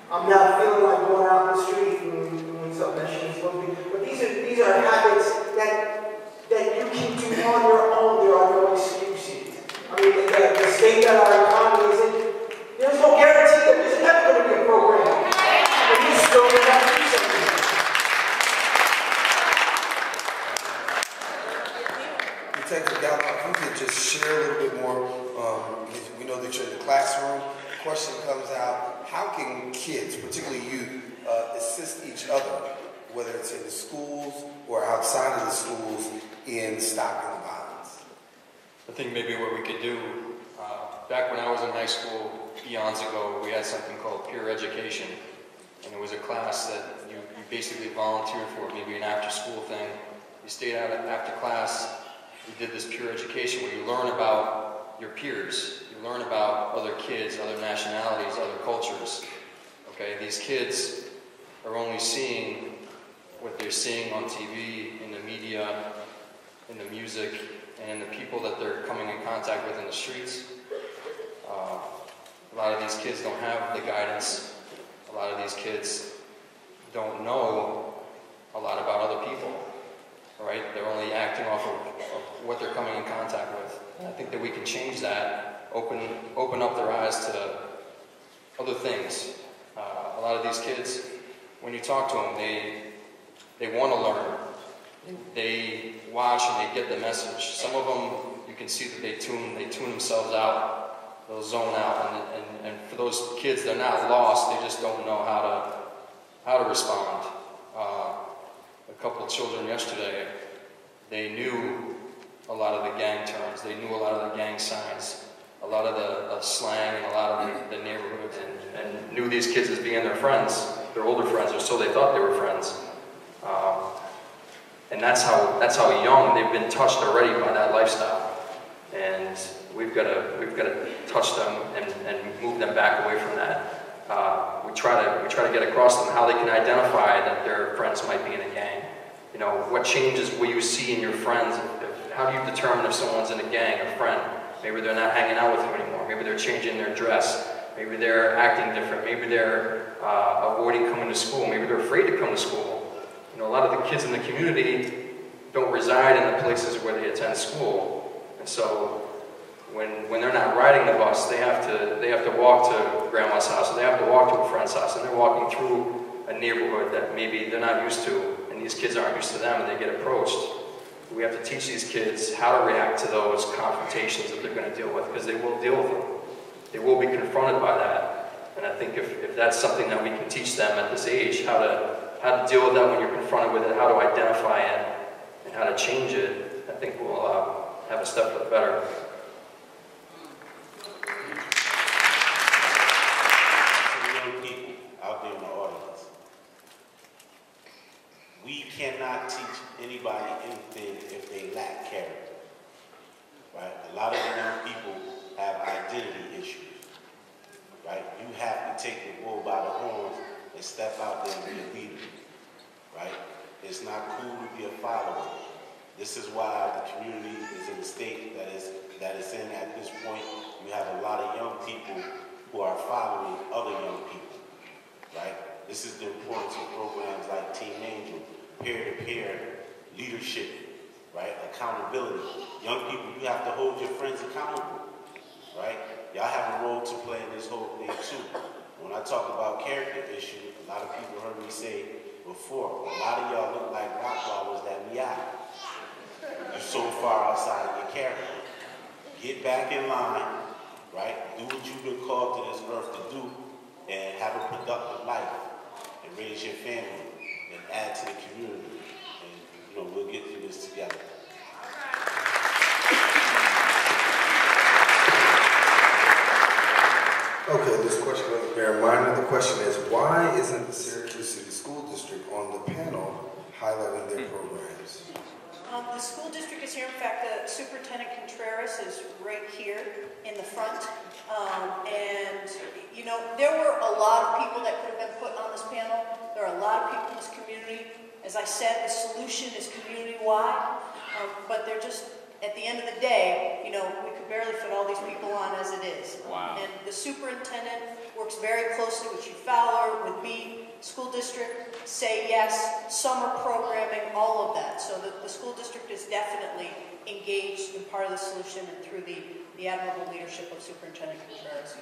I'm not feeling like going out in the street and doing something that she's supposed to be. But these are habits that you can do on your own. There are no excuses. I mean, the state that our economy about how can kids, particularly youth, assist each other, whether it's in the schools or outside of the schools, in stopping violence? I think maybe what we could do, back when I was in high school, eons ago, we had something called peer education. And it was a class that you basically volunteered for, maybe an after-school thing. You stayed out after class, you did this peer education where you learn about your peers. You learn about other kids, other nationalities, other cultures. Okay, these kids are only seeing what they're seeing on TV, in the media, in the music, and in the people that they're coming in contact with in the streets. A lot of these kids don't have the guidance. A lot of these kids don't know a lot about other people, right? They're only acting off of what they're coming in contact with. And I think that we can change that, open up their eyes to other things. A lot of these kids, when you talk to them, they want to learn. They watch and they get the message. Some of them, you can see that they tune themselves out. They'll zone out, and for those kids, they're not lost. They just don't know how to respond. A couple of children yesterday, they knew a lot of the gang terms. They knew a lot of the gang signs, a lot of the slang, and a lot of the neighborhoods, and knew these kids as being their friends, their older friends, or so they thought they were friends. And that's how young they've been touched already by that lifestyle. And we've got to touch them and move them back away from that. We try to get across them how they can identify that their friends might be in a gang. You know, what changes will you see in your friends? How do you determine if someone's in a gang, a friend? Maybe they're not hanging out with you anymore. Maybe they're changing their dress. Maybe they're acting different. Maybe they're avoiding coming to school. Maybe they're afraid to come to school. You know, a lot of the kids in the community don't reside in the places where they attend school, and so when they're not riding the bus, they have to walk to grandma's house, or they have to walk to a friend's house, and they're walking through a neighborhood that maybe they're not used to, and these kids aren't used to them, and they get approached. We have to teach these kids how to react to those confrontations that they're going to deal with, because they will deal with them. They will be confronted by that, and I think if that's something that we can teach them at this age, how to deal with that when you're confronted with it, how to identify it, and how to change it, I think we'll have a step for the better. We cannot teach anybody anything if they lack character, right? A lot of the young people have identity issues, right? You have to take the bull by the horns and step out there and be a leader, right? It's not cool to be a follower. This is why the community is in the state that is in at this point. You have a lot of young people who are following other young people, right? This is the importance of programs like Team Angel, peer-to-peer leadership, right? Accountability. Young people, you have to hold your friends accountable, right? Y'all have a role to play in this whole thing too. When I talk about character issues, a lot of people heard me say before, a lot of y'all look like rock wallers that be out. You're so far outside of your character. Get back in line, right? Do what you've been called to this earth to do, and have a productive life, and raise your family, and add to the community. And, you know, we'll get through this together. Okay, this question was very minor. The question is, why isn't the Syracuse City School District on the panel highlighting their programs? The school district is here. In fact, Superintendent Contreras is right here in the front. And, you know, there were a lot of people that could have been put on this panel. There are a lot of people in this community. As I said, the solution is community-wide. But they're just, at the end of the day, you know, we could barely fit all these people on as it is. Wow. And the superintendent works very closely with Chief Fowler, with me, school district, say yes, summer programming, all of that. So the school district is definitely engaged in part of the solution and through the admirable leadership of Superintendent Contreras.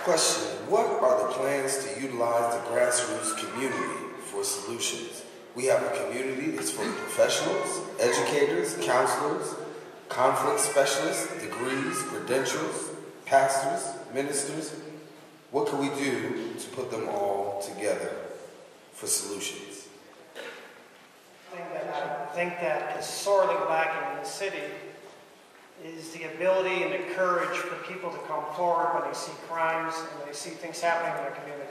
Question, what are the plans to utilize the grassroots community for solutions? We have a community that's full of professionals, educators, counselors, conflict specialists, degrees, credentials, pastors, ministers? What can we do to put them all together for solutions? I think that is sorely lacking in the city is the ability and the courage for people to come forward when they see crimes and when they see things happening in their community.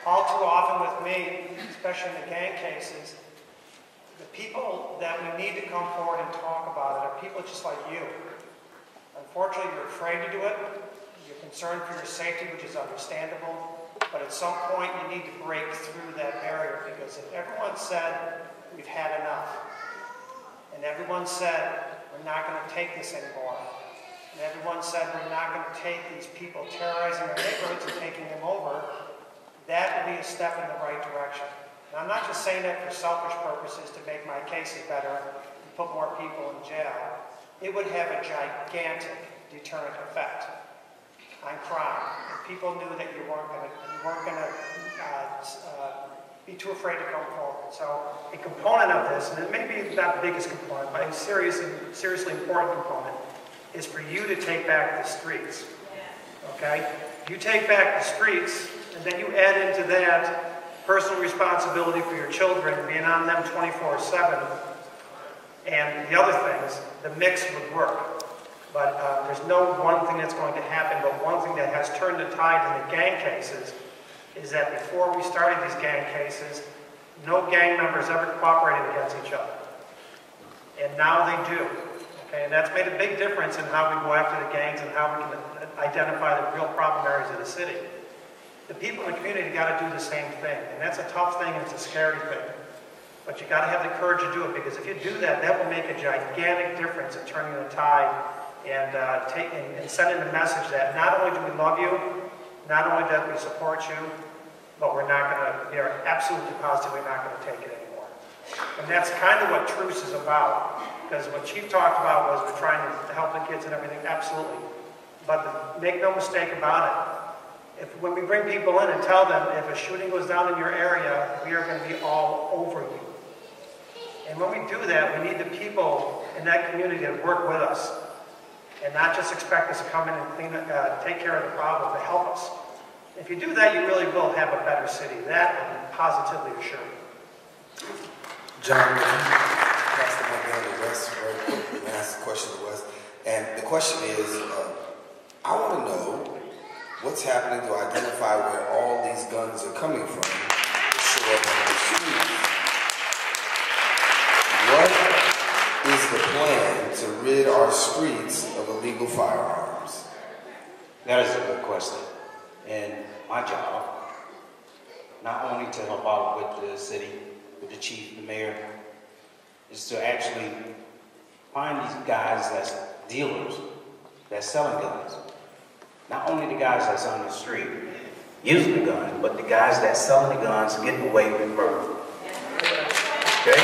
All too often with me, especially in the gang cases, the people that we need to come forward and talk about it are people just like you. Unfortunately, you're afraid to do it. You're concerned for your safety, which is understandable. But at some point, you need to break through that barrier, because if everyone said, we've had enough, and everyone said, we're not going to take this anymore, and everyone said, we're not going to take these people terrorizing our neighborhoods and taking them over, that will be a step in the right direction. And I'm not just saying that for selfish purposes to make my cases better and put more people in jail. It would have a gigantic deterrent effect on crime. If people knew that you weren't going to be too afraid to come forward. So a component of this, and it may be not the biggest component, but a seriously important component, is for you to take back the streets. Okay? You take back the streets, and then you add into that personal responsibility for your children, being on them 24/7, and the other things, the mix would work. But there's no one thing that's going to happen, but one thing that has turned the tide in the gang cases is that before we started these gang cases, no gang members ever cooperated against each other. And now they do. Okay? And that's made a big difference in how we go after the gangs and how we can identify the real problem areas of the city. The people in the community got to do the same thing. And that's a tough thing and it's a scary thing. But you got to have the courage to do it, because if you do that, that will make a gigantic difference in turning the tide and sending the message that not only do we love you, not only that we support you, but we are absolutely positive we're not going to take it anymore. And that's kind of what Truce is about. Because what Chief talked about was we're trying to help the kids and everything, absolutely. But make no mistake about it. When we bring people in and tell them if a shooting goes down in your area, we are going to be all over you. And when we do that, we need the people in that community to work with us and not just expect us to come in and take care of the problem, to help us. If you do that, you really will have a better city. That I'm positively assured. John, pass the mic down to Wes very quick and ask the question to Wes. And the question is, I want to know what's happening to identify where all these guns are coming from to show up on the streets. What is the plan to rid our streets of illegal firearms? That is a good question. And my job, not only to help out with the city, with the chief, the mayor, is to actually find these guys that's dealers, that's selling guns. Not only the guys that's on the street using the guns, but the guys that's selling the guns getting away with murder. Okay?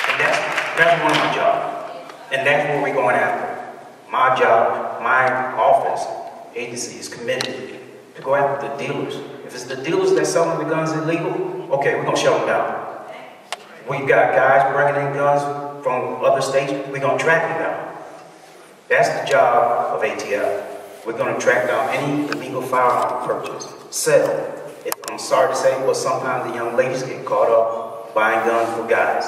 And that's one of my jobs. And that's what we're going after. My job, my office, agency is committed to go after the dealers. If it's the dealers that's selling the guns illegal, okay, we're going to shut them down. We've got guys bringing in guns from other states, we're going to track them down. That's the job of ATF. We're going to track down any illegal firearm purchase, sale. I'm sorry to say, but sometimes the young ladies get caught up buying guns for guys.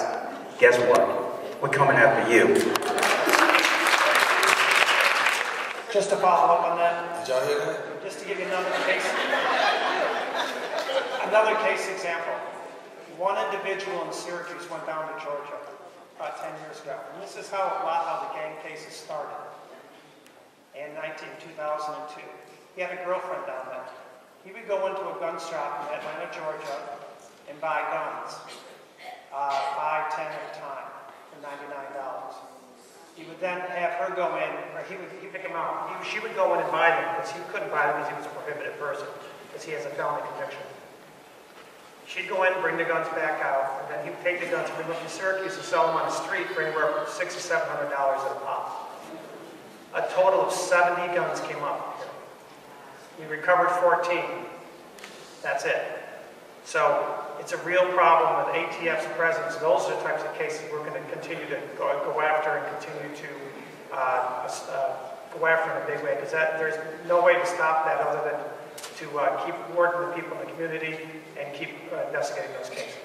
Guess what? We're coming after you. Just to follow up on that. Did y'all hear that? Just to give you another case example. One individual in Syracuse went down to Georgia about 10 years ago. And this is how the gang cases started. In 2002. He had a girlfriend down there. He would go into a gun shop in Atlanta, Georgia, and buy guns, 5, 10 at a time, for $99. He would then have her go in, or he'd pick them out. She would go in and buy them, because he couldn't buy them because he was a prohibited person, because he has a felony conviction. She'd go in and bring the guns back out, and then he would take the guns, bring them to Syracuse, and sell them on the street for anywhere from $600 to $700 at a pop. A total of 70 guns came up. We recovered 14. That's it. So it's a real problem with ATF's presence. Those are the types of cases we're going to continue to go after and continue to go after in a big way, because there's no way to stop that other than to keep working with people in the community and keep investigating those cases.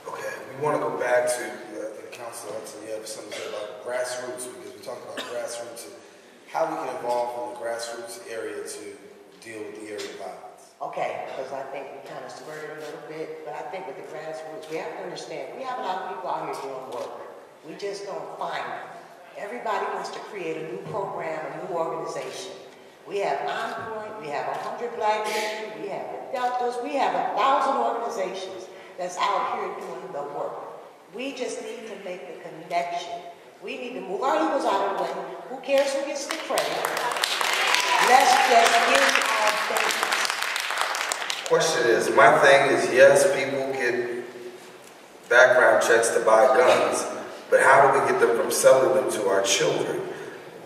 Okay, we want to go back to Councilor Hudson. You have something to say about grassroots, because we talked about grassroots and how we can evolve from the grassroots area to deal with the area of violence. Okay, because I think we kind of skirted a little bit, but I think with the grassroots, we have to understand, we have a lot of people out here doing work. We just don't find them. Everybody wants to create a new program, a new organization. We have OnPoint, we have 100 Black Men, we have the Deltas, we have 1,000 organizations that's out here doing the work. We just need to make the connection. We need to move our egos out of the way. Who cares who gets the credit? Let's just give our thanks. Question is, my thing is, yes, people get background checks to buy guns, but how do we get them from selling them to our children?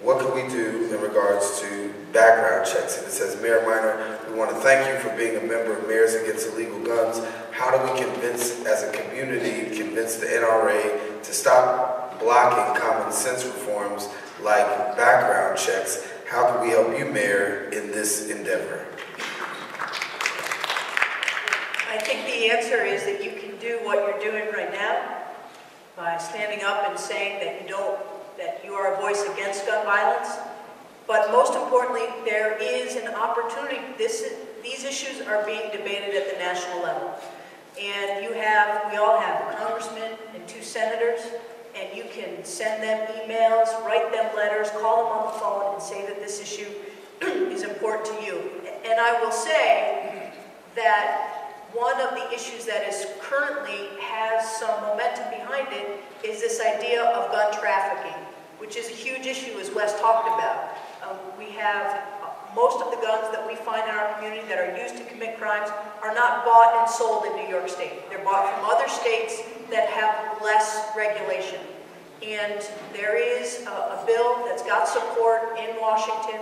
What can we do in regards to background checks? And it says, Mayor Minor, we want to thank you for being a member of Mayors Against Illegal Guns. How do we convince, as a community, convince the NRA to stop blocking common sense reforms like background checks? How can we help you, Mayor, in this endeavor? I think the answer is that you can do what you're doing right now by standing up and saying that you are a voice against gun violence. But most importantly, there is an opportunity. These issues are being debated at the national level. And we all have a congressman and 2 senators, and you can send them emails, write them letters, call them on the phone, and say that this issue is important to you. And I will say that one of the issues that is currently has some momentum behind it is this idea of gun trafficking, which is a huge issue, as Wes talked about. We have most of the guns that we find in our community that are used to commit crimes are not bought and sold in New York State. They're bought from other states that have less regulation. And there is a bill that's got support in Washington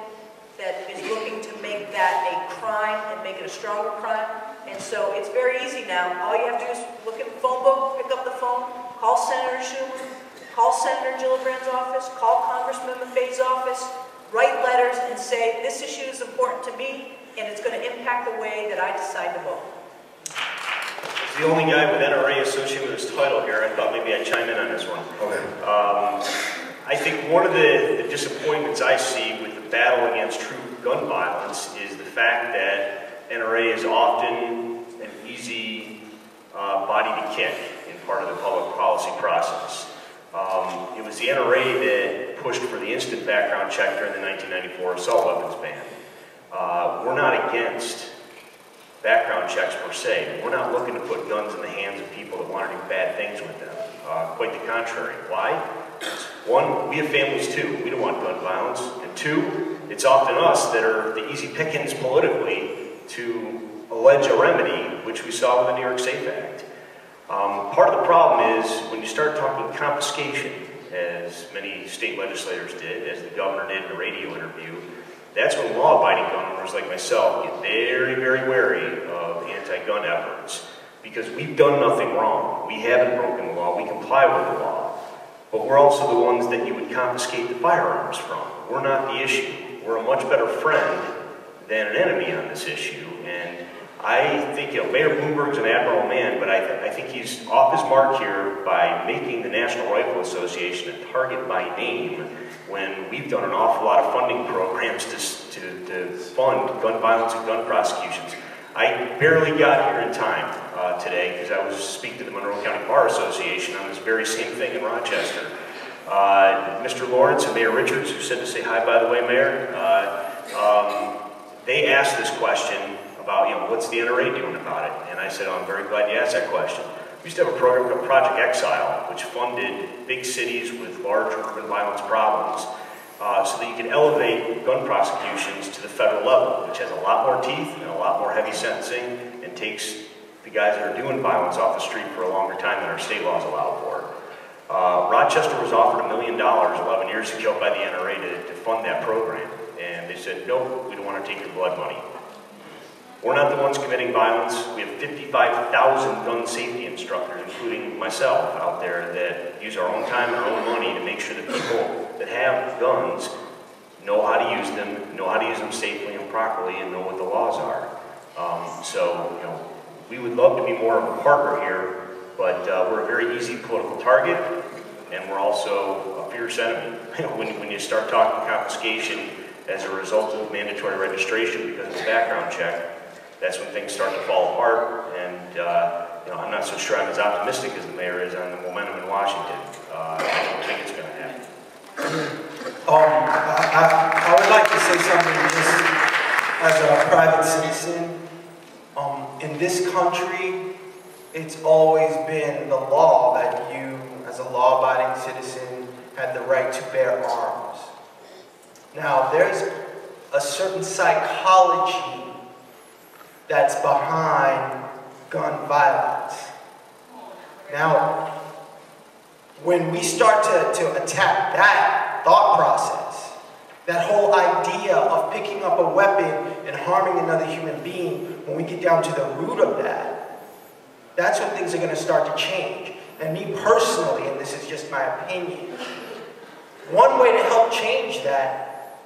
that is looking to make that a crime and make it a stronger crime. And so it's very easy now. All you have to do is look at the phone book, pick up the phone, call Senator Schumer, call Senator Gillibrand's office, call Congressman Maffei's office, write letters and say, this issue is important to me, and it's going to impact the way that I decide to vote. As the only guy with NRA associated with his title here, I thought maybe I'd chime in on this one. Okay. I think one of the disappointments I see with the battle against true gun violence is the fact that NRA is often an easy body to kick in part of the public policy process. It was the NRA that pushed for the instant background check during the 1994 assault weapons ban. We're not against background checks per se. We're not looking to put guns in the hands of people that want to do bad things with them. Quite the contrary. Why? One, we have families too. We don't want gun violence. And 2, it's often us that are the easy pickings politically to allege a remedy, which we saw with the New York SAFE Act. Part of the problem is when you start talking confiscation, as many state legislators did, as the governor did in a radio interview, that's when law-abiding gun owners like myself get very, very wary of anti-gun efforts, because we've done nothing wrong. We haven't broken the law. We comply with the law. But we're also the ones that you would confiscate the firearms from. We're not the issue. We're a much better friend than an enemy on this issue. And I think, Mayor Bloomberg's an admirable man, but I think he's off his mark here by making the National Rifle Association a target by name when we've done an awful lot of funding programs to fund gun violence and gun prosecutions. I barely got here in time today because I was speaking to the Monroe County Bar Association on this very same thing in Rochester. Mr. Lawrence and Mayor Richards, who said to say hi, by the way, Mayor, they asked this question about, what's the NRA doing about it? And I said, I'm very glad you asked that question. We used to have a program called Project Exile, which funded big cities with large urban violence problems so that you could elevate gun prosecutions to the federal level, which has a lot more teeth and a lot more heavy sentencing and takes the guys that are doing violence off the street for a longer time than our state laws allow for. Rochester was offered $1 million 11 years ago by the NRA to fund that program. And they said, no, we don't want to take your blood money. We're not the ones committing violence. We have 55,000 gun safety instructors, including myself, out there that use our own time and our own money to make sure that people that have guns know how to use them safely and properly, and know what the laws are. So, we would love to be more of a partner here, but we're a very easy political target, and we're also a fierce enemy. When you start talking confiscation as a result of mandatory registration because of the background check, that's when things start to fall apart, and I'm not so sure I'm as optimistic as the mayor is on the momentum in Washington. I don't think it's going to happen. I would like to say something just as a private citizen. In this country, it's always been the law that you, as a law-abiding citizen, had the right to bear arms. Now, there's a certain psychology that's behind gun violence. Now, when we start to attack that thought process, that whole idea of picking up a weapon and harming another human being, when we get down to the root of that, that's when things are going to start to change. And me personally, and this is just my opinion, one way to help change that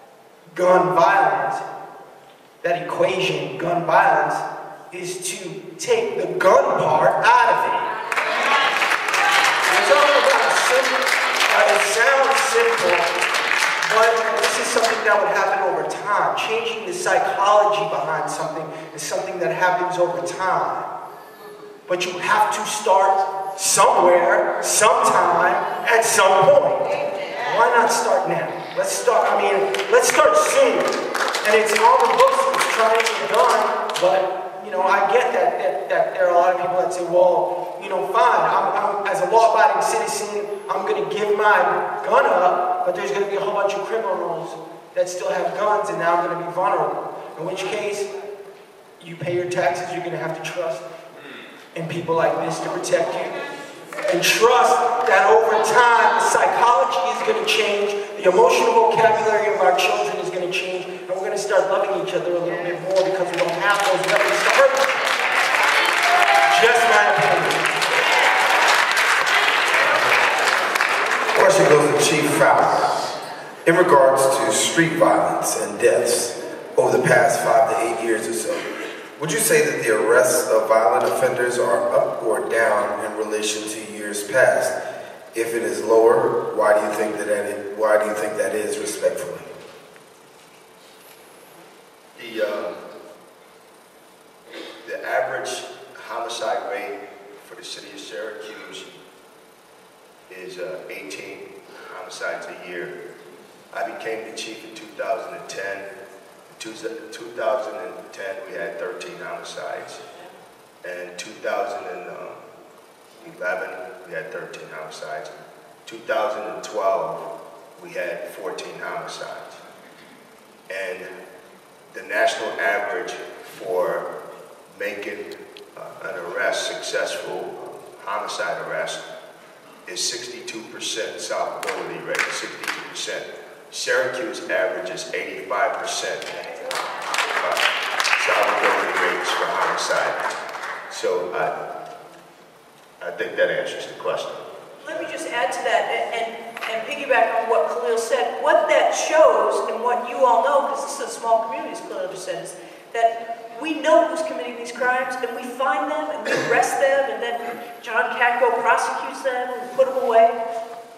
gun violence, that equation, gun violence, is to take the gun part out of it. We're talking about it sounds simple, but this is something that would happen over time. Changing the psychology behind something is something that happens over time. But you have to start somewhere, sometime, at some point. Why not start now? Let's start soon. And it's all the books that's trying to be done, but I get that there are a lot of people that say, well, fine, I'm as a law-abiding citizen, I'm going to give my gun up, but there's going to be a whole bunch of criminals that still have guns, and now I'm going to be vulnerable. In which case, you pay your taxes, you're going to have to trust in people like this to protect you. And trust that over time, the psychology is going to change, the emotional vocabulary of our children is going to change, and we're going to start loving each other a little bit more because we don't have those weapons to hurt each other. Just my opinion. Question goes to Chief Fowler. In regards to street violence and deaths over the past 5 to 8 years or so, would you say that the arrests of violent offenders are up or down in relation to years past? If it is lower, why do you think that is, respectfully? The average homicide rate for the city of Syracuse is 18 homicides a year. I became the chief in 2010. In 2010, we had 13 homicides. And in 2011, we had 13 homicides. 2012, we had 14 homicides. And the national average for making an arrest successful, homicide arrest, is 62% solvability rate, 62%. Syracuse average is 85% solvability rates for homicide. So I think that answers the question. Let me just add to that and piggyback on what Khalil said. What that shows, and what you all know, because this is a small community, as Khalil just said, is that we know who's committing these crimes, and we find them, and we arrest them, and then John Katko prosecutes them and put them away.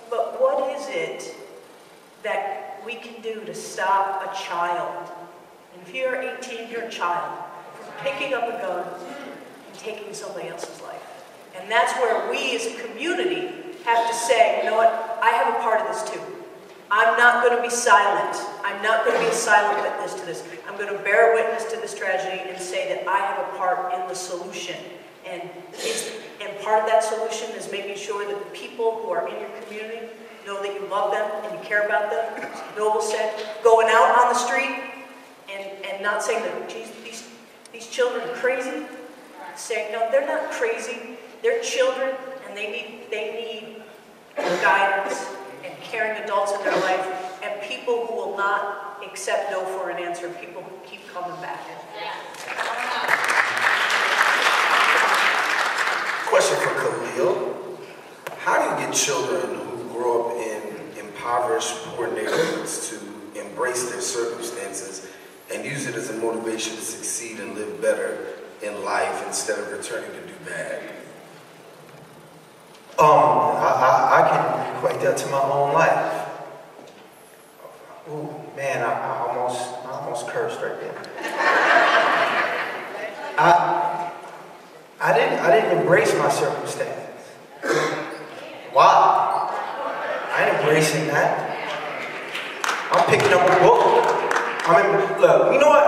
But what is it that we can do to stop a child? And if you're 18, you're a child, from picking up a gun and taking somebody else's life. And that's where we as a community have to say, you know what, I have a part of this too. I'm not going to be silent. I'm not going to be a silent witness to this. I'm going to bear witness to this tragedy and say that I have a part in the solution. And part of that solution is making sure that the people who are in your community know that you love them and you care about them. As Noble said, going out on the street and not saying that, geez, these children are crazy. Saying, no, they're not crazy. They're children, and they need guidance and caring adults in their life, and people who will not accept no for an answer, people who keep coming back. Question for Khalil. How do you get children who grow up in impoverished, poor neighborhoods to embrace their circumstances and use it as a motivation to succeed and live better in life instead of returning to do bad? I can equate that to my own life. Ooh, man, I almost cursed right there. I didn't embrace my circumstance. Why? I ain't embracing that. I'm picking up a book. Look, you know what?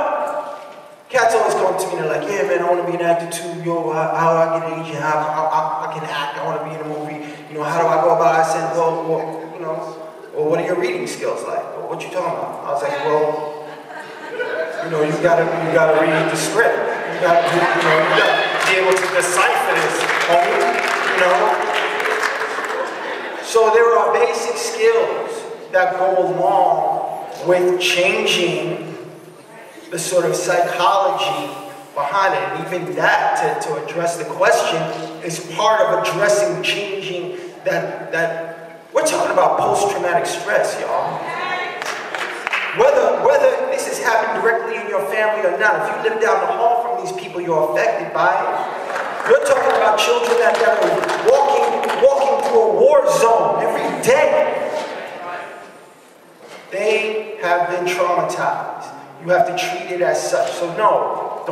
Cats always come to me and they're like, yeah, man, I want to be an actor too. Yo, how do I get an agent? How I can act? I want to be in a movie. You know, how do I go about it? I said, well, what are your reading skills like? Well, what you talking about? I was like, well, you gotta read the script. You gotta be able to decipher this, So there are basic skills that go along with changing the sort of psychology behind it. And even that, to address the question, is part of addressing, changing that we're talking about post-traumatic stress, y'all. Whether this has happened directly in your family or not, if you live down the hall from these people, you're affected by it. We're talking about children that are walking through a war zone every day. They have been traumatized. You have to treat it as such. So no,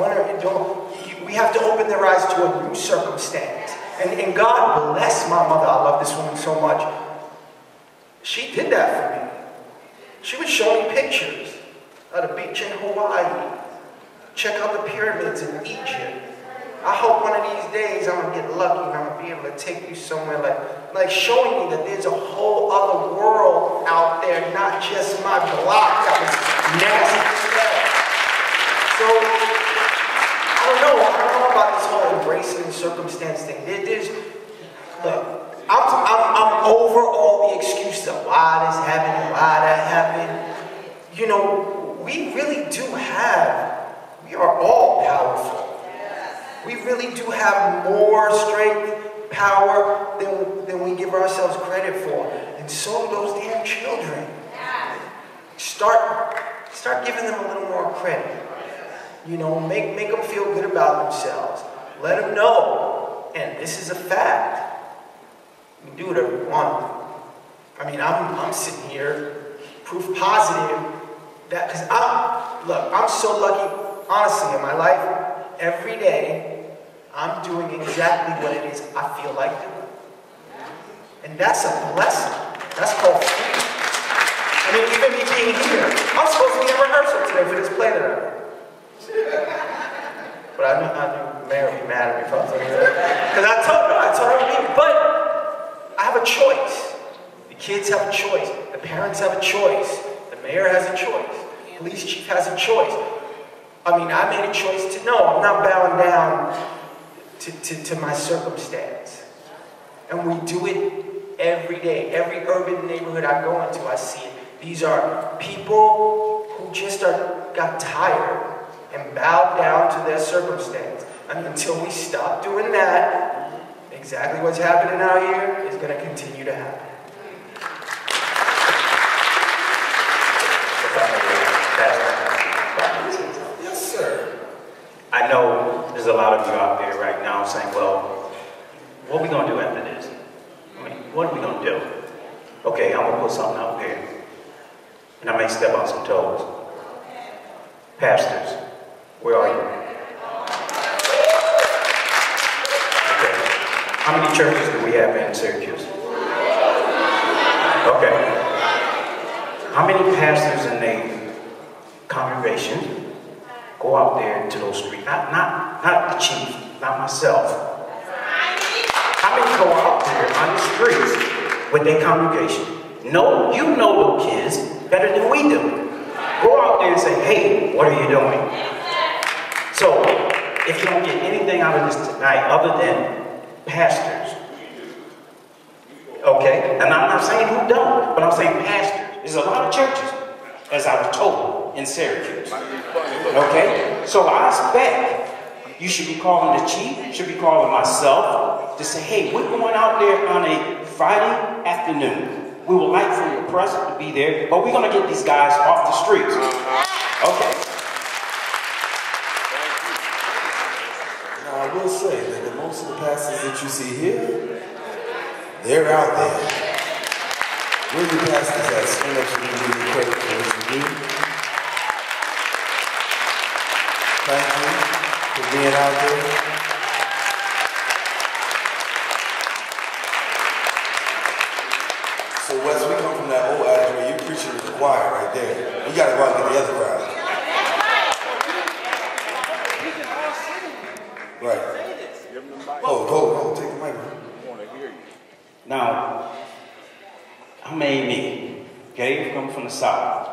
we have to open their eyes to a new circumstance. And God bless my mother. I love this woman so much. She did that for me. She would show me pictures of the beach in Hawaii. Check out the pyramids in Egypt. I hope one of these days I'm going to get lucky and I'm going to be able to take you somewhere like showing me that there's a whole other world out there, not just my block that was nasty stuff. So, I don't know about this whole embracing the circumstance thing. Look, I'm over all the excuses of why this happened and why that happened. We really do we are all powerful. We really do have more strength, power than we give ourselves credit for. And so do those damn children. Start giving them a little more credit. Make them feel good about themselves. Let them know. And this is a fact. You can do whatever you want. I mean, I'm sitting here, proof positive that, because I'm so lucky, honestly, in my life. Every day, I'm doing exactly what it is I feel like doing. And that's a blessing. That's called freedom. I mean, even me being here, I'm supposed to be in rehearsal today for this play that I'm in. But I knew the mayor would be mad at me if I was like that. Because I told her to be, but I have a choice. The kids have a choice. The parents have a choice. The mayor has a choice. The police chief has a choice. I mean, I made a choice to know I'm not bowing down to my circumstance. And we do it every day. Every urban neighborhood I go into, I see it. These are people who just got tired and bowed down to their circumstance. And until we stop doing that, exactly what's happening out here is going to continue to happen. Yes, sir. I know there's a lot of you out there right now saying, well, what are we going to do after this? I mean, what are we going to do? Okay, I'm going to put something out there. And I may step on some toes. Pastors, where are you? Okay. How many churches do we have in Syracuse? Okay. How many pastors in the congregation go out there to those streets? Not the chief, not myself. How many go out there on the streets with their congregation? No, you know those kids better than we do. Go out there and say, hey, what are you doing? So, if you don't get anything out of this tonight other than pastors, okay? And I'm not saying who don't, but I'm saying pastors. There's a lot of churches, as I was told, in Syracuse. Okay? So I expect you should be calling the chief, should be calling myself to say, hey, we're going out there on a Friday afternoon. We would like for your present to be there, but we're going to get these guys off the streets. Okay? Now, I will say that most of the pastors that you see here, they're out there. Where are your pastors at? Stand up so we can give you credit for what you do. Thank you for being out there. So Wes, we come from that old adage where you preaching to the choir right there. We got to go out and get the other crowd. Right. Hold, take the mic. Now, I'm Amy, okay? I'm coming from the South.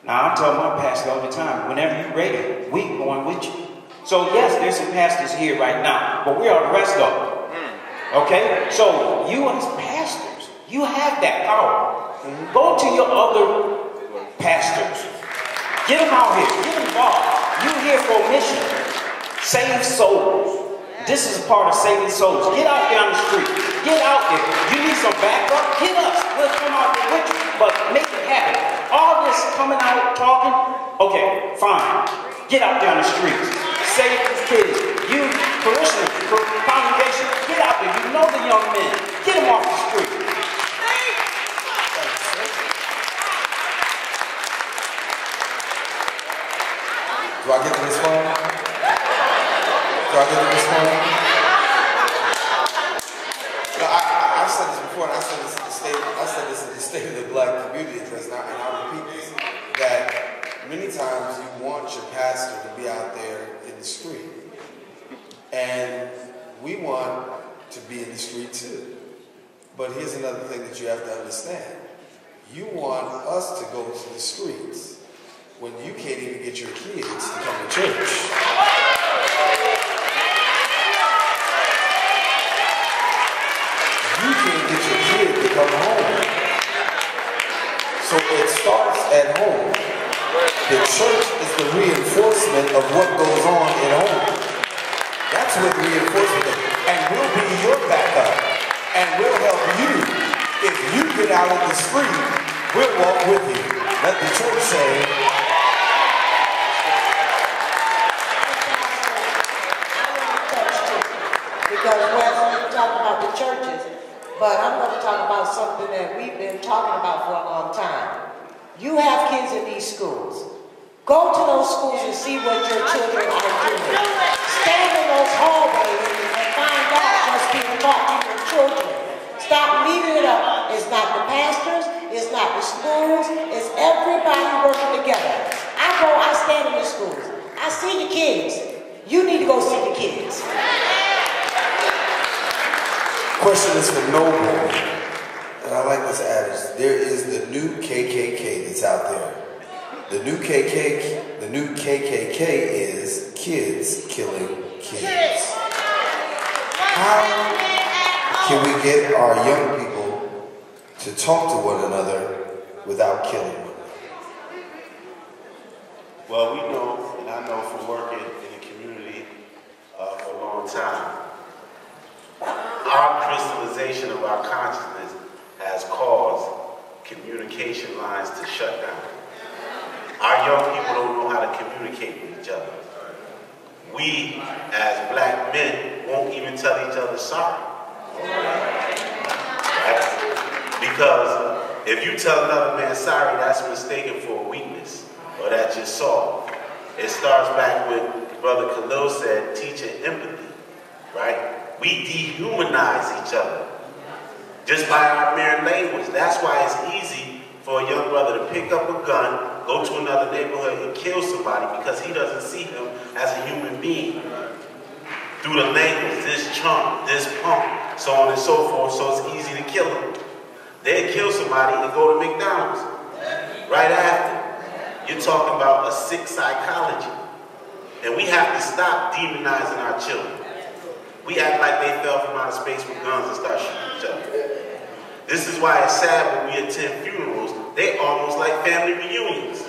Now, I tell my pastor all the time, whenever you're ready, we going with you. So, yes, there's some pastors here right now, but we are the rest of them. Okay? So, you as pastors, you have that power. Go to your other pastors. Get them out here. Get involved. You're here for a mission. Save souls. This is a part of saving souls. Get out there on the street. Get out there. You need some backup? Get us. We'll come out there with you. But make it happen. All this coming out, talking, okay, fine. Get out there on the streets. Save these kids. You, parishioners, congregation, get out there. You know the young men. Get them off the street. Do I get to respond? Do I get to respond? No, I've said this before, and I said this in the State of the Black Community Address, and I'll repeat this, that many times you want your pastor to be out there in the street. And we want to be in the street too. But here's another thing that you have to understand. You want us to go to the streets when you can't even get your kids to come to church. You can't get your kid to come home. So it starts at home. The church is the reinforcement of what goes on at home. That's what reinforcement is. And we'll be your backup. And we'll help you. If you get out of the street, we'll walk with you. Let the church say, because we're talking about the churches, but I'm going to talk about something that we've been talking about for a long time. You have kids in these schools. Go to those schools and see what your children are doing. Stand in those hallways and find out what's being taught to your children. Stop leaving it up. It's not the pastors, it's not the schools, it's everybody working together. I stand in the schools. I see the kids. You need to go see the kids. Question is for Noble, and I like this adage. There is the new KKK that's out there. The new KKK is kids killing kids. How can we get our young people to talk to one another without killing one another? Well, we know, and I know from working in the community for a long time, our crystallization of our consciousness has caused communication lines to shut down. Our young people don't know how to communicate with each other. We, as black men, won't even tell each other sorry. Right? Because if you tell another man sorry, that's mistaken for a weakness, or that's your soft. It starts back with Brother Khalil said, teaching empathy, right? We dehumanize each other just by our mere language. That's why it's easy for a young brother to pick up a gun, go to another neighborhood and kill somebody because he doesn't see him as a human being. Through the language, this chump, this punk, so on and so forth, so it's easy to kill him. They'd kill somebody and go to McDonald's right after. You're talking about a sick psychology. And we have to stop demonizing our children. We act like they fell from outer space with guns and start shooting each other. This is why it's sad when we attend funerals, they almost like family reunions.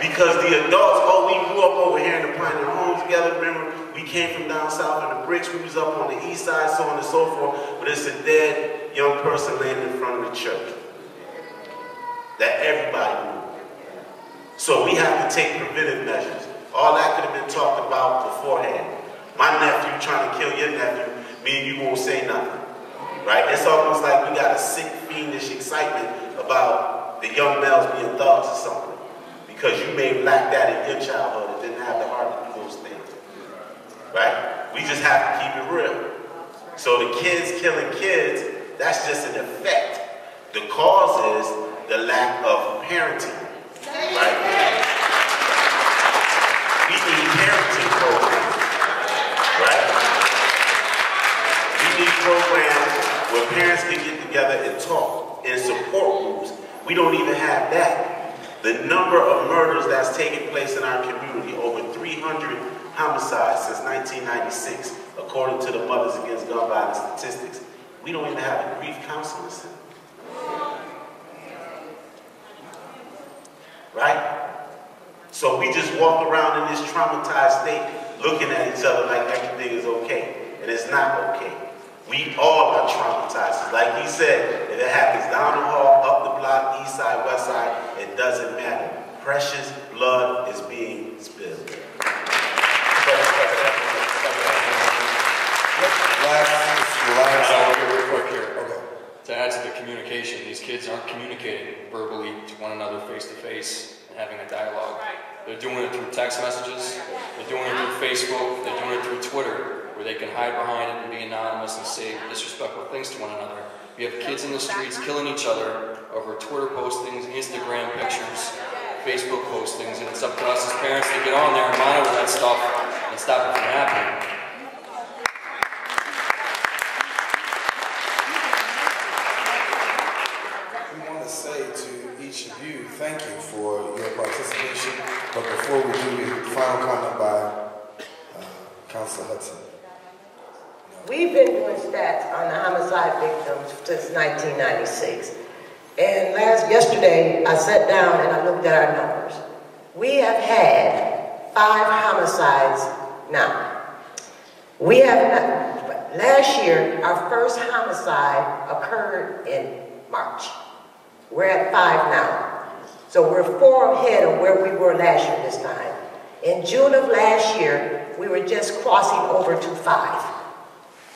Because the adults, oh, we grew up over here in the Pioneer homes together, remember, we came from down south in the bricks, we was up on the east side, so on and so forth, but it's a dead young person laying in front of the church. that everybody knew. So we have to take preventive measures. All that could have been talked about beforehand. My nephew trying to kill your nephew, me and you won't say nothing. Right? It's almost like we got a sick, fiendish excitement about the young males being thugs or something. Because you may lack that in your childhood and didn't have the heart to do those things. Right? We just have to keep it real. So the kids killing kids, that's just an effect. The cause is the lack of parenting. Right? We need parenting programs. Right? We need programs where parents can get together and talk in support groups. We don't even have that. The number of murders that's taken place in our community, over 300 homicides since 1996, according to the Mothers Against Gun Violence statistics. We don't even have a grief counseling center. Right? So we just walk around in this traumatized state, looking at each other like everything is okay, and it's not okay. We all are traumatized. Like he said, if it happens down the hall, up the block, east side, west side, it doesn't matter. Precious blood is being spilled. To add to the communication, these kids aren't communicating verbally to one another face-to-face and having a dialogue. They're doing it through text messages, they're doing it through Facebook, they're doing it through Twitter, where they can hide behind it and be anonymous and say disrespectful things to one another. We have kids in the streets killing each other over Twitter postings, Instagram pictures, Facebook postings, and it's up to us as parents to get on there and monitor that stuff and stop it from happening. Thank you for your participation. But before we do, the final comment by Councilor Hudson. We've been doing stats on the homicide victims since 1996. And yesterday, I sat down and I looked at our numbers. We have had 5 homicides now. We have not, last year, our first homicide occurred in March. We're at 5 now. So we're 4 ahead of where we were last year this time. In June of last year, we were just crossing over to 5.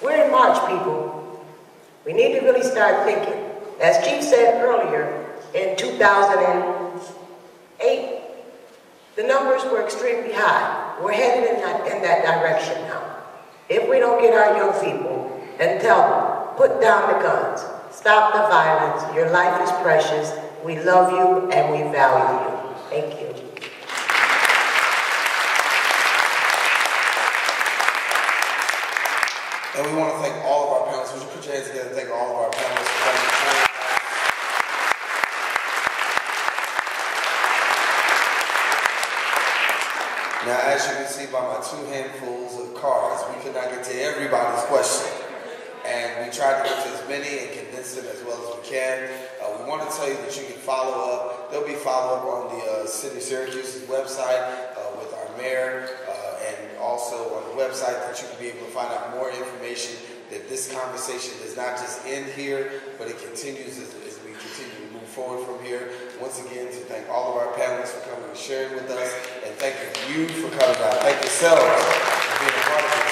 We're in March, people. We need to really start thinking. As Chief said earlier, in 2008, the numbers were extremely high. We're headed in that direction now. If we don't get our young people and tell them, put down the guns, stop the violence, your life is precious, we love you and we value you. Thank you. And we want to thank all of our panelists. Would you put your hands together and thank all of our panelists for coming tonight? Now, as you can see by my 2 handfuls of cards, we could not get to everybody's question. And we tried to get to as many and condense them as well as we can. We want to tell you that you can follow up. There'll be follow-up on the City of Syracuse's website with our mayor, and also on the website that you can be able to find out more information, that this conversation does not just end here, but it continues as we continue to move forward from here. Once again, to thank all of our panelists for coming and sharing with us, and thank you for coming out. Thank yourselves for being a part of this.